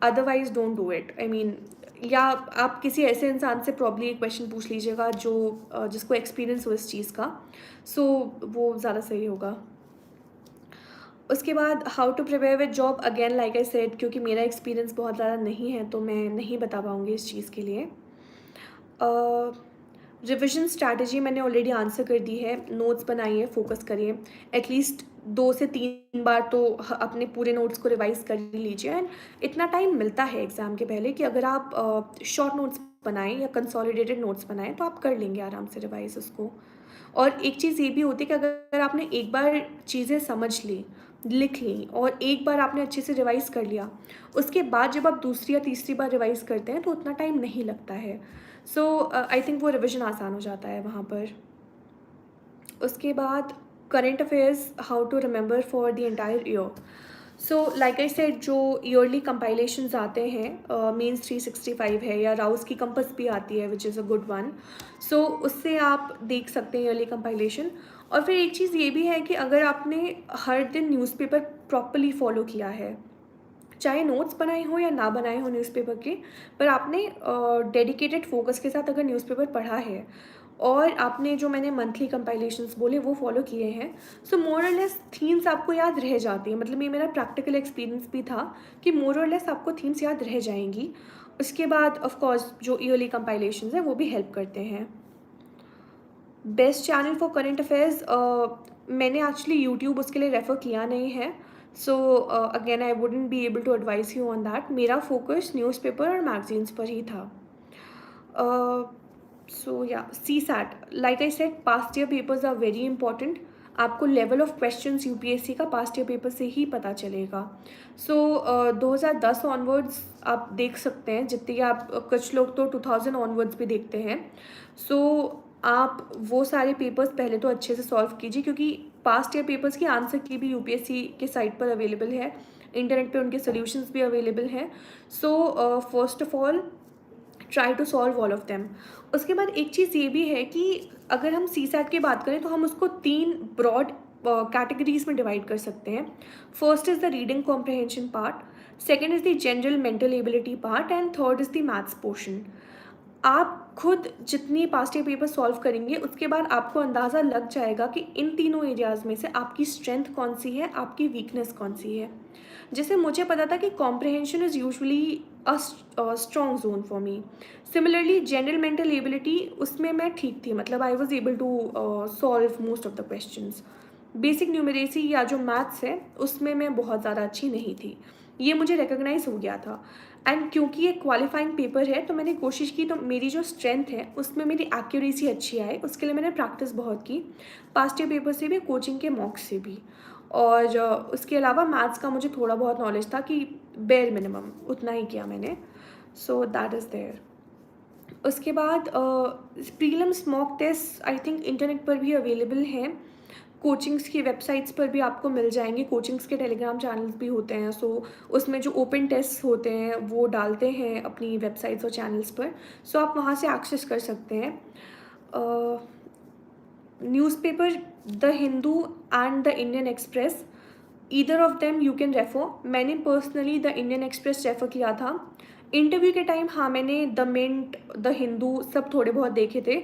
Otherwise don't do it, I mean, या आप किसी ऐसे इंसान से प्रॉब्ली एक क्वेश्चन पूछ लीजिएगा जो जिसको एक्सपीरियंस हो इस चीज़ का, सो वो ज़्यादा सही होगा। उसके बाद how to prepare with job, again like I said, क्योंकि मेरा एक्सपीरियंस बहुत ज़्यादा नहीं है तो मैं नहीं बता पाऊँगी इस चीज़ के लिए। रिविज़न स्ट्रैटेजी मैंने ऑलरेडी आंसर कर दी है, नोट्स बनाइए, फ़ोकस करिए, एटलीस्ट 2 से 3 बार तो अपने पूरे नोट्स को रिवाइज़ कर ही लीजिए। एंड इतना टाइम मिलता है एग्ज़ाम के पहले कि अगर आप शॉर्ट नोट्स बनाएँ या कंसोलिडेटेड नोट्स बनाएँ तो आप कर लेंगे आराम से रिवाइज़ उसको। और एक चीज़ ये भी होती है कि अगर आपने एक बार चीज़ें समझ ली, लिख ली, और एक बार आपने अच्छे से रिवाइज़ कर लिया, उसके बाद जब आप दूसरी या तीसरी बार रिवाइज़ करते हैं तो उतना टाइम नहीं लगता है। सो आई थिंक वो रिविज़न आसान हो जाता है वहाँ पर। उसके बाद current affairs, how to remember for the entire year. So like I said, जो ईयरली कंपाइलेशंस आते हैं, मीन्स 365 है, या राउस की कंपस भी आती है which is a good one, so उससे आप देख सकते हैं ईयरली कंपाइलेशन। और फिर एक चीज़ ये भी है कि अगर आपने हर दिन न्यूज़पेपर प्रॉपर्ली फॉलो किया है, चाहे नोट्स बनाए हो या ना बनाए हो न्यूज़पेपर के, पर आपने डेडिकेटेड फोकस के साथ अगर न्यूज़पेपर पढ़ा है, और आपने जो मैंने मंथली कंपाइलेशंस बोले वो फॉलो किए हैं, सो मोर और लेस थीम्स आपको याद रह जाती हैं। मतलब ये मेरा प्रैक्टिकल एक्सपीरियंस भी था कि मोर और लेस आपको थीम्स याद रह जाएंगी। उसके बाद ऑफ कोर्स जो ईयरली कंपाइलेशंस हैं वो भी हेल्प करते हैं। Best channel for current affairs, मैंने एक्चुअली यूट्यूब उसके लिए रेफ़र किया नहीं है, so again I wouldn't be able to advice you on that. मेरा फोकस न्यूज़पेपर और मैगजीन्स पर ही था। सो या CSAT, like I said, past year papers are very important. आपको लेवल ऑफ क्वेश्चंस यूपीएससी का पास्ट ईयर पेपर से ही पता चलेगा। सो 2010 ऑनवर्ड्स आप देख सकते हैं, जितनी आप कुछ लोग तो 2000 ऑनवर्ड्स भी देखते हैं। सो आप वो सारे पेपर्स पहले तो अच्छे से सॉल्व कीजिए, क्योंकि पास्ट ईयर पेपर्स की आंसर की भी यूपीएससी के साइट पर अवेलेबल है, इंटरनेट पे उनके सॉल्यूशंस भी अवेलेबल हैं। So first of all try to solve all of them. उसके बाद एक चीज़ ये भी है कि अगर हम सी सैट की बात करें तो हम उसको 3 ब्रॉड कैटेगरीज में डिवाइड कर सकते हैं। First is the reading comprehension part, second is the general mental ability part, and third is the maths portion. आप खुद जितनी पास्ट ईयर पेपर सॉल्व करेंगे उसके बाद आपको अंदाज़ा लग जाएगा कि इन तीनों एरियाज़ में से आपकी स्ट्रेंथ कौन सी है, आपकी वीकनेस कौन सी है। जैसे मुझे पता था कि comprehension is usually a strong zone for me. Similarly general mental ability, उसमें मैं ठीक थी, मतलब I was able to solve most of the questions. Basic numeracy या जो मैथ्स है उसमें मैं बहुत ज़्यादा अच्छी नहीं थी, ये मुझे रिकॉग्नाइज हो गया था। एंड क्योंकि ये क्वालिफाइंग पेपर है तो मैंने कोशिश की, तो मेरी जो स्ट्रेंथ है उसमें मेरी एक्यूरेसी अच्छी आए, उसके लिए मैंने प्रैक्टिस बहुत की, पास्ट ईयर पेपर से भी, कोचिंग के मॉक्स से भी। और उसके अलावा मैथ्स का मुझे थोड़ा बहुत नॉलेज था कि बेयर मिनिमम उतना ही किया मैंने। So that is there. उसके बाद prelims mock test I think internet पर भी अवेलेबल हैं, कोचिंग्स की वेबसाइट्स पर भी आपको मिल जाएंगे, कोचिंग्स के टेलीग्राम चैनल्स भी होते हैं। सो उसमें जो ओपन टेस्ट होते हैं वो डालते हैं अपनी वेबसाइट्स और चैनल्स पर, सो आप वहाँ से एक्सेस कर सकते हैं। Newspaper the Hindu and the Indian Express, either of them you can refer. मैंने personally the Indian Express refer किया था। इंटरव्यू के टाइम हाँ मैंने द मिंट, द हिंदू सब थोड़े बहुत देखे थे,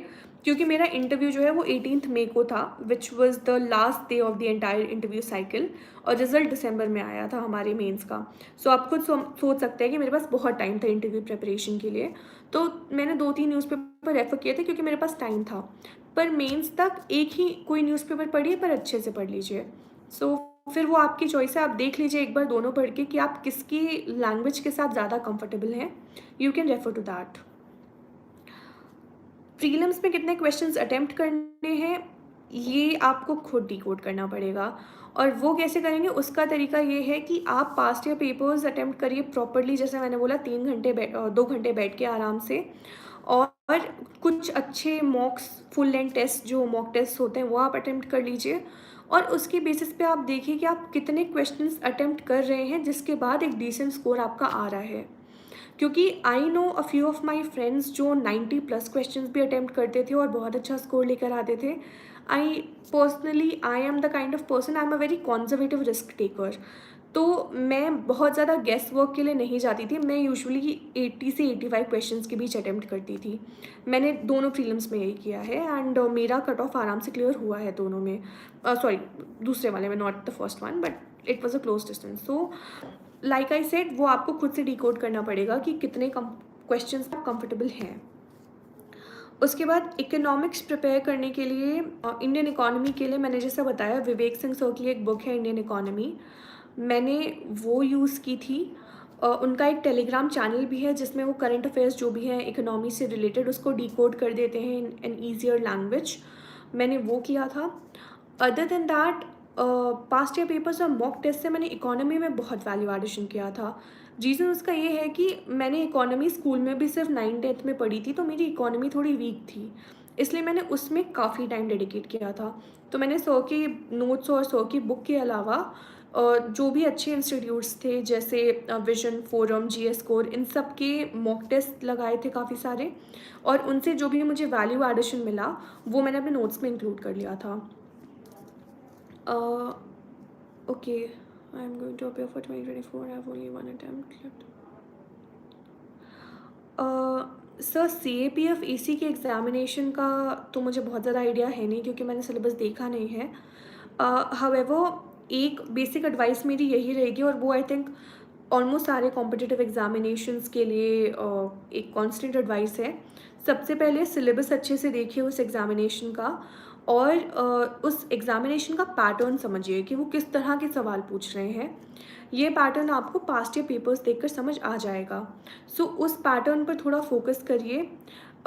क्योंकि मेरा इंटरव्यू जो है वो 18 मई को था, which was the last day of the entire interview cycle, और रिजल्ट दिसंबर में आया था हमारे मेंस का। सो आप खुद सोच सकते हैं कि मेरे पास बहुत टाइम था इंटरव्यू प्रिपरेशन के लिए। तो मैंने 2-3 न्यूज़पेपर रेफ़र किए थे क्योंकि मेरे पास टाइम था। पर मेंस तक एक ही कोई न्यूज़पेपर पढ़िए, पर अच्छे से पढ़ लीजिए। सो फिर वो आपकी चॉइस है, आप देख लीजिए एक बार दोनों पढ़ के कि आप किसकी लैंग्वेज के साथ ज़्यादा कंफर्टेबल हैं, you can refer to that. Prelims में कितने क्वेश्चंस अटेम्प्ट करने हैं ये आपको खुद डिकोड करना पड़ेगा, और वो कैसे करेंगे उसका तरीका ये है कि आप पास्ट ईयर पेपर्स अटेम्प्ट करिए प्रॉपरली, जैसे मैंने बोला 2 घंटे बैठ के आराम से, और कुछ अच्छे मॉक्स फुल लेंथ टेस्ट जो मॉक टेस्ट होते हैं वो आप अटेम्प्ट कर लीजिए, और उसके बेसिस पे आप देखिए कि आप कितने क्वेश्चंस अटेम्प्ट कर रहे हैं, जिसके बाद एक डिसेंट स्कोर आपका आ रहा है। क्योंकि I know a few of my friends जो 90 प्लस क्वेश्चंस भी अटेम्प्ट करते थे और बहुत अच्छा स्कोर लेकर आते थे। आई am the kind of person, I am a very conservative risk taker. तो मैं बहुत ज़्यादा गेस वर्क के लिए नहीं जाती थी, मैं यूजुअली 80 से 85 क्वेश्चंस के बीच अटेम्प्ट करती थी। मैंने दोनों प्रीलिम्स में यही किया है, एंड मेरा कट ऑफ आराम से क्लियर हुआ है दोनों में, सॉरी दूसरे वाले में, not the first one, but it was a close distance. So like I said, वो आपको खुद से डिकोड करना पड़ेगा कि कितने क्वेश्चंस आप कंफर्टेबल हैं। उसके बाद इकोनॉमिक्स प्रिपेयर करने के लिए इंडियन इकोनॉमी के लिए मैंने जैसा बताया, विवेक सिंह सर की एक बुक है इंडियन इकोनॉमी, मैंने वो यूज़ की थी। उनका एक टेलीग्राम चैनल भी है जिसमें वो करंट अफेयर्स जो भी हैं इकोनॉमी से रिलेटेड उसको डिकोड कर देते हैं इन एन ईजियर लैंग्वेज, मैंने वो किया था। Other than that past year papers और मॉक टेस्ट से मैंने इकोनॉमी में बहुत वैल्यू एडिशन किया था। रीज़न उसका ये है कि मैंने इकोनॉमी स्कूल में भी सिर्फ 9th-10th में पढ़ी थी, तो मेरी इकोनॉमी थोड़ी वीक थी, इसलिए मैंने उसमें काफ़ी टाइम डेडिकेट किया था। तो मैंने 100 के नोट्स और 100 की बुक के अलावा जो भी अच्छे इंस्टीट्यूट्स थे जैसे विजन, फोरम, जीएस कोर, इन सब के मॉक टेस्ट लगाए थे काफ़ी सारे, और उनसे जो भी मुझे वैल्यू एडिशन मिला वो मैंने अपने नोट्स में इंक्लूड कर लिया था। Okay, I am going to appear for 2024, I have only one attempt left. Sir CAPF AC के एग्ज़ामिनेशन का तो मुझे बहुत ज़्यादा आइडिया है नहीं, क्योंकि मैंने सिलेबस देखा नहीं है। हाउएवर एक बेसिक एडवाइस मेरी यही रहेगी, और वो आई थिंक ऑलमोस्ट सारे कॉम्पिटिटिव एग्जामिनेशंस के लिए एक कांस्टेंट एडवाइस है। सबसे पहले सिलेबस अच्छे से देखिए उस एग्ज़ामिनेशन का, और उस एग्ज़ामिनेशन का पैटर्न समझिए कि वो किस तरह के सवाल पूछ रहे हैं। ये पैटर्न आपको पास्ट ईयर पेपर्स देखकर समझ आ जाएगा। सो उस पैटर्न पर थोड़ा फोकस करिए।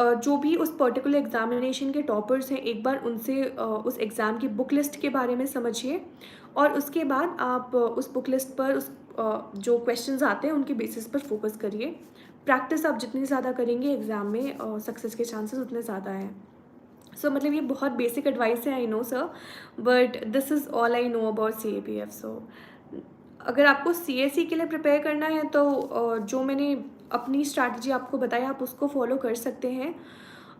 जो भी उस पर्टिकुलर एग्जामिनेशन के टॉपर्स हैं, एक बार उनसे उस एग्ज़ाम की बुक लिस्ट के बारे में समझिए, और उसके बाद आप उस बुक लिस्ट पर जो क्वेश्चंस आते हैं उनके बेसिस पर फोकस करिए। प्रैक्टिस आप जितनी ज़्यादा करेंगे एग्ज़ाम में सक्सेस के चांसेस उतने ज़्यादा हैं। सो मतलब ये बहुत बेसिक एडवाइस है, I know sir, but this is all I know about CAPF। सो अगर आपको CSE के लिए प्रिपेयर करना है तो जो मैंने अपनी स्ट्रैटेजी आपको बताया आप उसको फॉलो कर सकते हैं।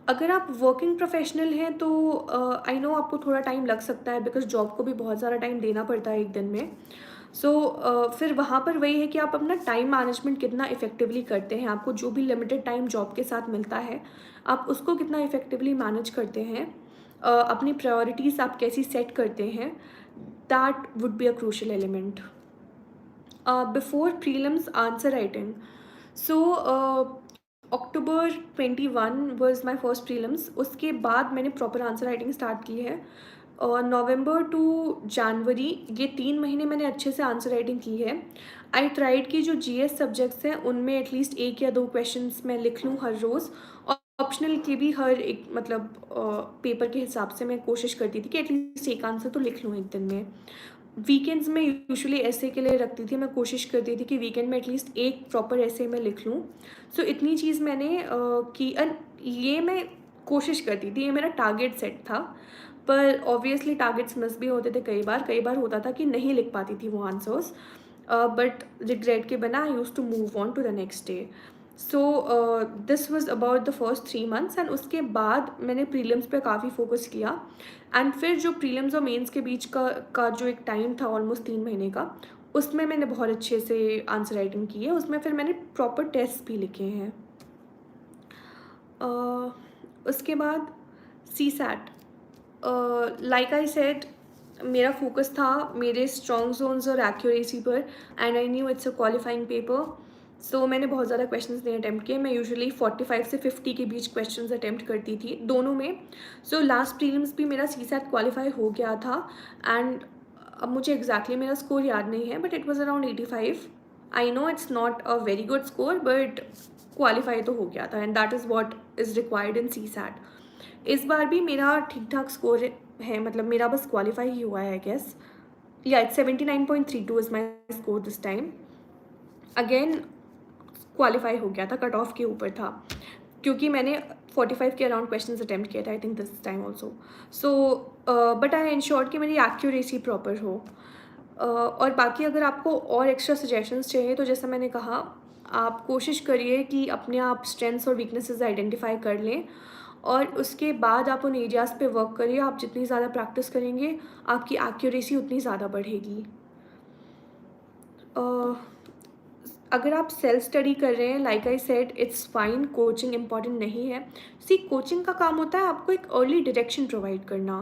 अगर आप वर्किंग प्रोफेशनल हैं तो आई नो आपको थोड़ा टाइम लग सकता है, बिकॉज जॉब को भी बहुत ज़्यादा टाइम देना पड़ता है एक दिन में। फिर वहाँ पर वही है कि आप अपना टाइम मैनेजमेंट कितना इफ़ेक्टिवली करते हैं, आपको जो भी लिमिटेड टाइम जॉब के साथ मिलता है आप उसको कितना इफ़ेक्टिवली मैनेज करते हैं, अपनी प्रायोरिटीज़ आप कैसी सेट करते हैं, that would be a crucial element. Before prelims answer writing, so October 21 was my first prelims। उसके बाद मैंने प्रॉपर आंसर राइटिंग स्टार्ट की है, और नवंबर टू जनवरी ये 3 महीने मैंने अच्छे से आंसर राइटिंग की है। आई ट्राइड कि जो GS सब्जेक्ट्स हैं उनमें एटलीस्ट 1 या 2 क्वेश्चंस मैं लिख लूँ हर रोज़, और ऑप्शनल के भी हर एक मतलब पेपर के हिसाब से मैं कोशिश करती थी कि एटलीस्ट एक आंसर तो लिख लूँ एक दिन में। वीकेंड्स में यूजुअली ऐसे के लिए रखती थी, मैं कोशिश करती थी कि वीकेंड में एटलीस्ट एक प्रॉपर ऐसे मैं लिख लूँ। सो इतनी चीज़ मैंने की, एंड ये मैं कोशिश करती थी, ये मेरा टारगेट सेट था। पर ऑब्वियसली टारगेट्स मिस भी होते थे कई बार होता था कि नहीं लिख पाती थी वो आंसर्स, बट रिग्रेट के बिना I use to move on to the next day. So this was about the first 3 months, and उसके बाद मैंने प्रीलिम्स पे काफ़ी फोकस किया। एंड फिर जो प्रीलिम्स और मेंस के बीच का जो एक टाइम था ऑलमोस्ट 3 महीने का, उसमें मैंने बहुत अच्छे से आंसर राइटिंग की है, उसमें फिर मैंने प्रॉपर टेस्ट भी लिखे हैं। उसके बाद CSAT, लाइक आई सेड, मेरा फोकस था मेरे स्ट्रॉन्ग जोन्स और एक्यूरेसी पर, and I knew it's a qualifying paper. So मैंने बहुत ज़्यादा क्वेश्चंस नहीं अटैम्प्ट किए, मैं यूजुअली 45 से 50 के बीच क्वेश्चंस अटैम्प्ट करती थी दोनों में। सो लास्ट प्रीलिम्स भी मेरा CSAT क्वालिफाई हो गया था, एंड अब मुझे एग्जैक्टली मेरा स्कोर याद नहीं है, but it was around 85। I know it's not a very good score, but qualify तो हो गया था, and that is what is required in CSAT। इस बार भी मेरा ठीक ठाक स्कोर है, मतलब मेरा बस क्वालिफाई ही हुआ है आई गेस। या it's 79.32 is my score this time. Again qualify हो गया था, कट ऑफ के ऊपर था, क्योंकि मैंने 45 के अराउंड क्वेश्चंस अटैम्प्ट किया था I think this time also. So but I insured कि मेरी एक्यूरेसी प्रॉपर हो। और बाकी अगर आपको और एक्स्ट्रा सजेशंस चाहिए तो जैसा मैंने कहा, आप कोशिश करिए कि अपने आप स्ट्रेंथ्स और वीकनेसेस आइडेंटिफाई कर लें, और उसके बाद आप उन एरियाज़ पे वर्क करिए। आप जितनी ज़्यादा प्रैक्टिस करेंगे आपकी एक्यूरेसी उतनी ज़्यादा बढ़ेगी। अगर आप सेल्फ स्टडी कर रहे हैं, like I said, it's fine, coaching important नहीं है। सी कोचिंग का काम होता है आपको एक अर्ली डायरेक्शन प्रोवाइड करना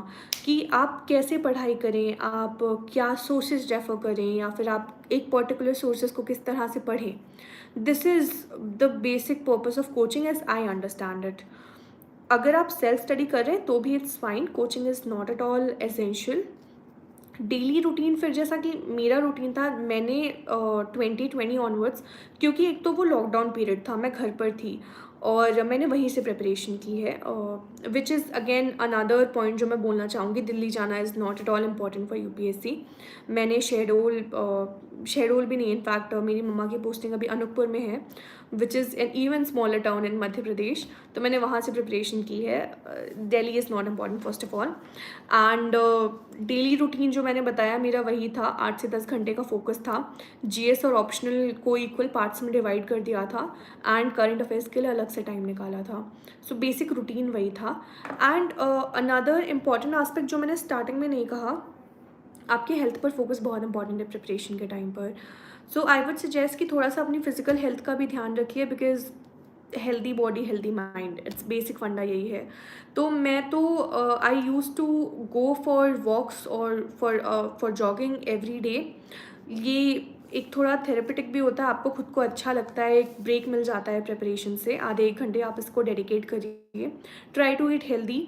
कि आप कैसे पढ़ाई करें, आप क्या सोर्सेज रेफ़र करें, या फिर आप एक पर्टिकुलर सोर्सेज को किस तरह से पढ़ें। This is the basic purpose of coaching as I understand it. अगर आप सेल्फ स्टडी कर रहे हैं तो भी it's fine, coaching is not at all essential. Daily routine, फिर जैसा कि मेरा रूटीन था, मैंने 2020 ऑनवर्ड्स, क्योंकि एक तो वो लॉकडाउन पीरियड था, मैं घर पर थी, और मैंने वहीं से प्रिपरेशन की है, which is again another point जो मैं बोलना चाहूँगी। दिल्ली जाना is not at all important for UPSC। मैंने शेडोल भी नहीं, इनफैक्ट मेरी मम्मा की पोस्टिंग अभी अनूपपुर में है, which is an even smaller town in Madhya Pradesh, तो मैंने वहाँ से प्रिपरेशन की है। Delhi is not important first of all. And daily routine जो मैंने बताया मेरा वही था, 8 से 10 घंटे का फोकस था। GS और ऑप्शनल को इक्वल पार्ट्स में डिवाइड कर दिया था, एंड करंट अफेयर्स के लिए अलग से टाइम निकाला था। सो बेसिक रूटीन वही था। एंड अनदर इम्पॉर्टेंट आस्पेक्ट जो मैंने स्टार्टिंग में नहीं कहा, आपके हेल्थ पर फोकस बहुत इंपॉर्टेंट है प्रिपरेशन के टाइम पर। सो आई वुड सजेस्ट कि थोड़ा सा अपनी फिजिकल हेल्थ का भी ध्यान रखिए, because healthy body healthy mind, it's basic funda यही है। तो मैं तो I use to go for walks और फॉर जॉगिंग एवरी डे। ये एक थोड़ा थेरेपेटिक भी होता है, आपको खुद को अच्छा लगता है, एक ब्रेक मिल जाता है प्रिपरेशन से, आधे 1 घंटे आप इसको डेडिकेट करिए। Try to eat healthy,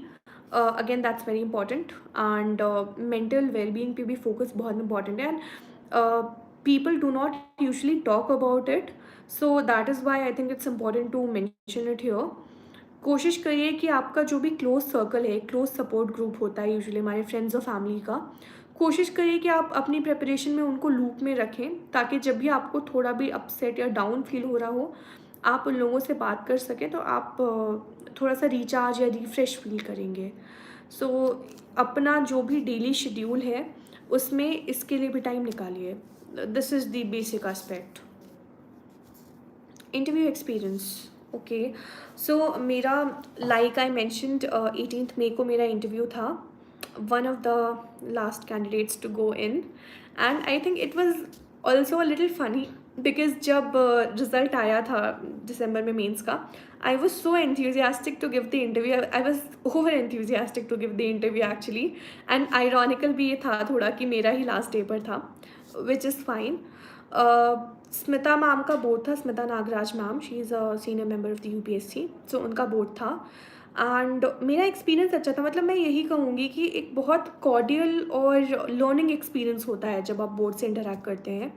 again that's very important. And mental wellbeing पे भी फोकस बहुत इंपॉर्टेंट है, and people do not usually talk about it, so that is why I think it's important to mention it here. कोशिश करिए कि आपका जो भी क्लोज़ सर्कल है, क्लोज़ सपोर्ट ग्रुप होता है यूजुअली हमारे फ्रेंड्स और फैमिली का, कोशिश करिए कि आप अपनी प्रिपरेशन में उनको लूप में रखें, ताकि जब भी आपको थोड़ा भी अपसेट या डाउन फ़ील हो रहा हो, आप उन लोगों से बात कर सकें, तो आप थोड़ा-सा रिचार्ज या रिफ्रेश फ़ील करेंगे। सो अपना जो भी डेली शेड्यूल है, उसमें इसके लिए भी टाइम निकालिए। This is the basic aspect. Interview experience, okay. So मेरा, लाइक आई मैंशनड, 18th मई को मेरा इंटरव्यू था, one of the last candidates to go in, and I think it was also a little funny, because जब result आया था दिसंबर में mains का, I was so enthusiastic to give the interview, I was over enthusiastic to give the interview actually, and ironical भी ये था थोड़ा कि मेरा ही लास्ट पेपर था, which is fine. Smita ma'am का बोर्ड था, Smita Nagaraj ma'am, she is a senior member of the UPSC, so उनका बोर्ड था, एंड मेरा एक्सपीरियंस अच्छा था। मतलब मैं यही कहूँगी कि एक बहुत कॉर्डियल और लर्निंग एक्सपीरियंस होता है जब आप बोर्ड से इंटरेक्ट करते हैं।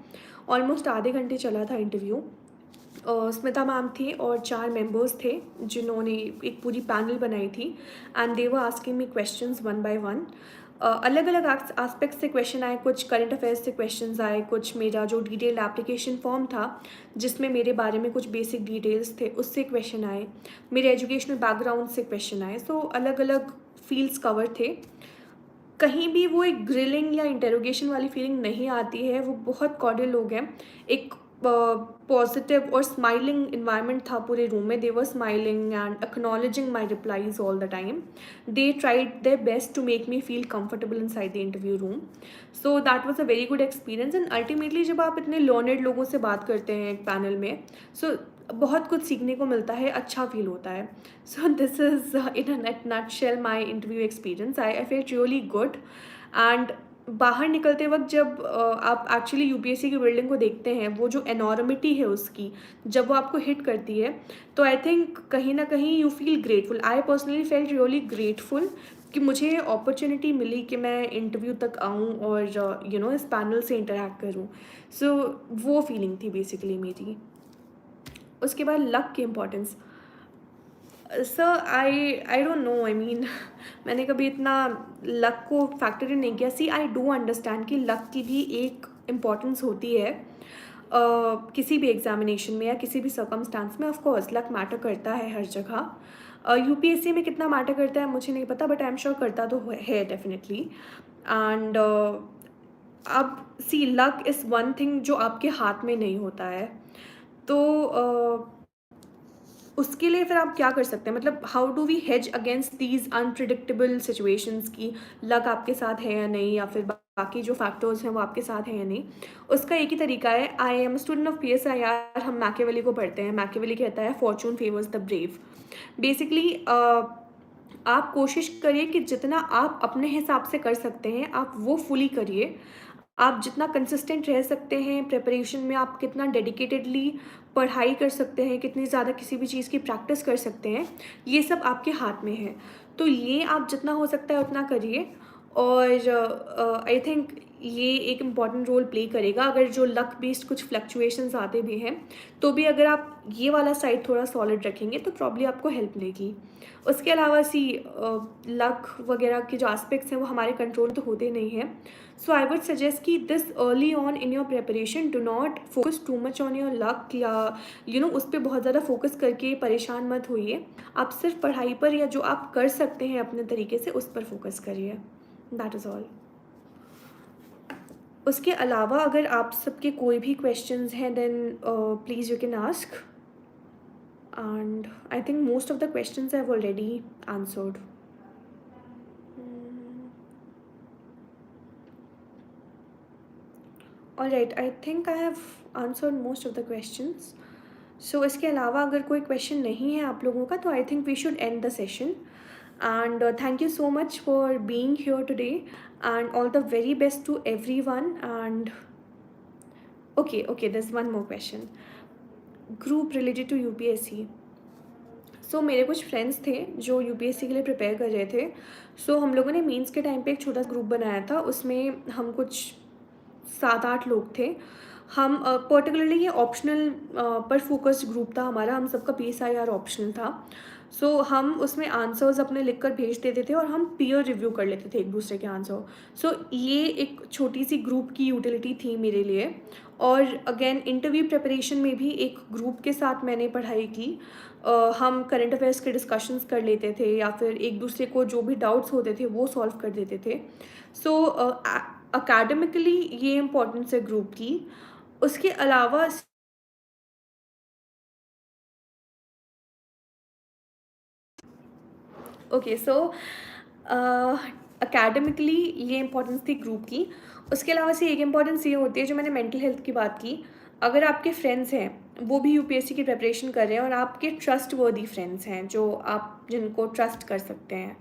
ऑलमोस्ट आधे घंटे चला था इंटरव्यू। स्मिता मैम थी और 4 मेंबर्स थे जिन्होंने एक पूरी पैनल बनाई थी, and they were asking me questions one by one. अलग अलग एस्पेक्ट्स से क्वेश्चन आए, कुछ करंट अफेयर्स से क्वेश्चंस आए, कुछ मेरा जो डिटेल्ड एप्लीकेशन फॉर्म था जिसमें मेरे बारे में कुछ बेसिक डिटेल्स थे उससे क्वेश्चन आए, मेरे एजुकेशनल बैकग्राउंड से क्वेश्चन आए। सो अलग अलग फील्ड्स कवर थे। कहीं भी वो एक ग्रिलिंग या इंटेरोगेशन वाली फीलिंग नहीं आती है, वो बहुत कॉर्डियल लोग हैं। एक पॉजिटिव और स्माइलिंग इन्वायरमेंट था पूरे रूम में, they were smiling and acknowledging my replies all the time. They tried their best to make me feel comfortable inside the interview room. So that was a very good experience, and ultimately जब आप इतने learned लोगों से बात करते हैं एक panel में, सो बहुत कुछ सीखने को मिलता है, अच्छा फील होता है। So this is in a nutshell my interview experience. I felt really good, and बाहर निकलते वक्त जब आप एक्चुअली यूपीएससी की बिल्डिंग को देखते हैं, वो जो एनॉर्मिटी है उसकी, जब वो आपको हिट करती है, तो आई थिंक कहीं ना कहीं you feel grateful. I personally felt really grateful कि मुझे अपॉर्चुनिटी मिली कि मैं इंटरव्यू तक आऊँ और इस पैनल से इंटरेक्ट करूँ। सो वो फीलिंग थी बेसिकली मेरी। उसके बाद लक की importance, sir I don't know, I mean मैंने कभी इतना लक को फैक्टर इन नहीं किया। सी आई डू अंडरस्टैंड कि लक की भी एक इम्पॉर्टेंस होती है किसी भी एग्जामिनेशन में या किसी भी सर्कमस्टांस में। ऑफ कोर्स लक मैटर करता है हर जगह। यूपीएससी में कितना मैटर करता है मुझे नहीं पता, बट आई एम श्योर करता तो है डेफिनेटली। एंड अब सी लक इज़ वन थिंग जो आपके हाथ में नहीं होता है, तो उसके लिए फिर आप क्या कर सकते हैं? मतलब how do we hedge against these unpredictable situations की लक आपके साथ है या नहीं, या फिर बाकी जो फैक्टर्स हैं वो आपके साथ हैं या नहीं। उसका एक ही तरीका है। I am student of PSIR, हम मैकेवेली को पढ़ते हैं। मैकेवेली कहता है Fortune favours the brave. Basically आप कोशिश करिए कि जितना आप अपने हिसाब से कर सकते हैं आप वो फुली करिए। आप जितना कंसिस्टेंट रह सकते हैं प्रिपरेशन में, आप कितना डेडिकेटेडली पढ़ाई कर सकते हैं, कितनी ज़्यादा किसी भी चीज़ की प्रैक्टिस कर सकते हैं, ये सब आपके हाथ में है। तो ये आप जितना हो सकता है उतना करिए, और आई थिंक ये एक इम्पॉर्टेंट रोल प्ले करेगा। अगर जो लक बेस्ड कुछ फ्लक्चुएशंस आते भी हैं, तो भी अगर आप ये वाला साइड थोड़ा सॉलिड रखेंगे तो प्रॉब्ली आपको हेल्प मिलेगी। उसके अलावा लक वगैरह के जो एस्पेक्ट्स हैं वो हमारे कंट्रोल तो होते नहीं हैं। सो आई वुड सजेस्ट कि this early on in your preparation do not focus too much on your luck, या उस पर बहुत ज़्यादा फोकस करके परेशान मत होइए। आप सिर्फ पढ़ाई पर या जो आप कर सकते हैं अपने तरीके से उस पर फोकस करिए। That is all. उसके अलावा अगर आप सबके कोई भी क्वेश्चंस हैं then please you can ask, and I think most of the questions I have already answered. Alright, I think I have answered most of the questions. So इसके अलावा अगर कोई क्वेश्चन नहीं है आप लोगों का, तो I think we should end the session, and thank you so much for being here today, and all the very best to everyone. And okay, there's one more question, group related to UPSC. सो मेरे कुछ friends थे जो UPSC के लिए prepare कर रहे थे। सो हम लोगों ने मेंस के टाइम पे एक छोटा ग्रुप बनाया था, उसमें हम कुछ 7-8 लोग थे। हम पर्टिकुलरली ये ऑप्शनल पर फोकस्ड ग्रुप था हमारा, हम सबका PSIR ऑप्शनल था। सो हम उसमें आंसर्स अपने लिख कर भेज देते थे और हम पीयर रिव्यू कर लेते थे एक दूसरे के आंसर। सो ये एक छोटी सी ग्रुप की यूटिलिटी थी मेरे लिए। और अगेन इंटरव्यू प्रिपरेशन में भी एक ग्रुप के साथ मैंने पढ़ाई की। हम करंट अफेयर्स के डिस्कशंस कर लेते थे या फिर एक दूसरे को जो भी डाउट्स होते थे वो सॉल्व कर देते थे। सो अकेडमिकली ये इम्पोर्टेंस है ग्रुप की। उसके अलावा ओके, सो अकेडमिकली ये इम्पोर्टेंस थी ग्रुप की। उसके अलावा से एक इम्पॉर्टेंस ये होती है, जो मैंने मेंटल हेल्थ की बात की, अगर आपके फ्रेंड्स हैं वो भी यूपीएससी की प्रिपरेशन कर रहे हैं और आपके ट्रस्ट वर्दी फ्रेंड्स हैं जो आप जिनको ट्रस्ट कर सकते हैं,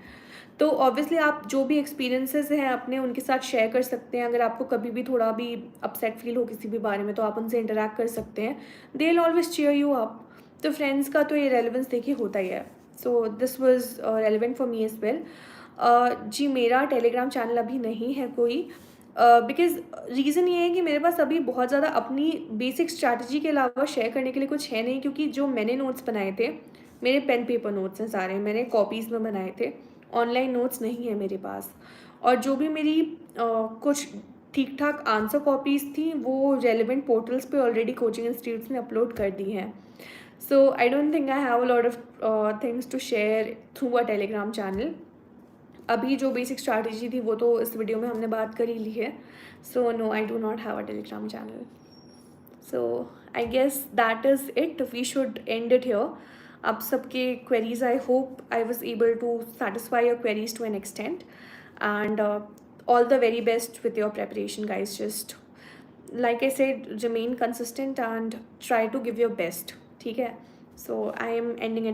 तो ऑब्वियसली आप जो भी एक्सपीरियंसेस हैं अपने उनके साथ शेयर कर सकते हैं। अगर आपको कभी भी थोड़ा भी अपसेट फील हो किसी भी बारे में तो आप उनसे इंटरेक्ट कर सकते हैं। They will always cheer you up. तो फ्रेंड्स का तो ये रेलिवेंस देखिए होता ही है। So this was relevant for me as well. जी, मेरा टेलीग्राम चैनल अभी नहीं है कोई, बिकॉज़ रीज़न ये है कि मेरे पास अभी बहुत ज़्यादा अपनी बेसिक स्ट्रैटेजी के अलावा शेयर करने के लिए कुछ है नहीं, क्योंकि जो मैंने नोट्स बनाए थे, मेरे पेन पेपर नोट्स हैं सारे, मैंने कॉपीज़ में बनाए थे, ऑनलाइन नोट्स नहीं है मेरे पास। और जो भी मेरी कुछ ठीक ठाक आंसर कॉपीज़ थी वो रेलिवेंट पोर्टल्स पे ऑलरेडी कोचिंग इंस्टीट्यूट्स ने अपलोड कर दी हैं। So I don't think I have a lot of things to share through a Telegram channel. अभी जो बेसिक स्ट्रैटेजी थी वो तो इस वीडियो में हमने बात कर ही ली है। So no, I do not have a Telegram channel. So I guess that is it, we should end it here. आप सबके queries, I hope I was able to satisfy your queries to an extent, and all the very best with your preparation, guys. Just like I said, remain consistent and try to give your best. ठीक है, so I am ending it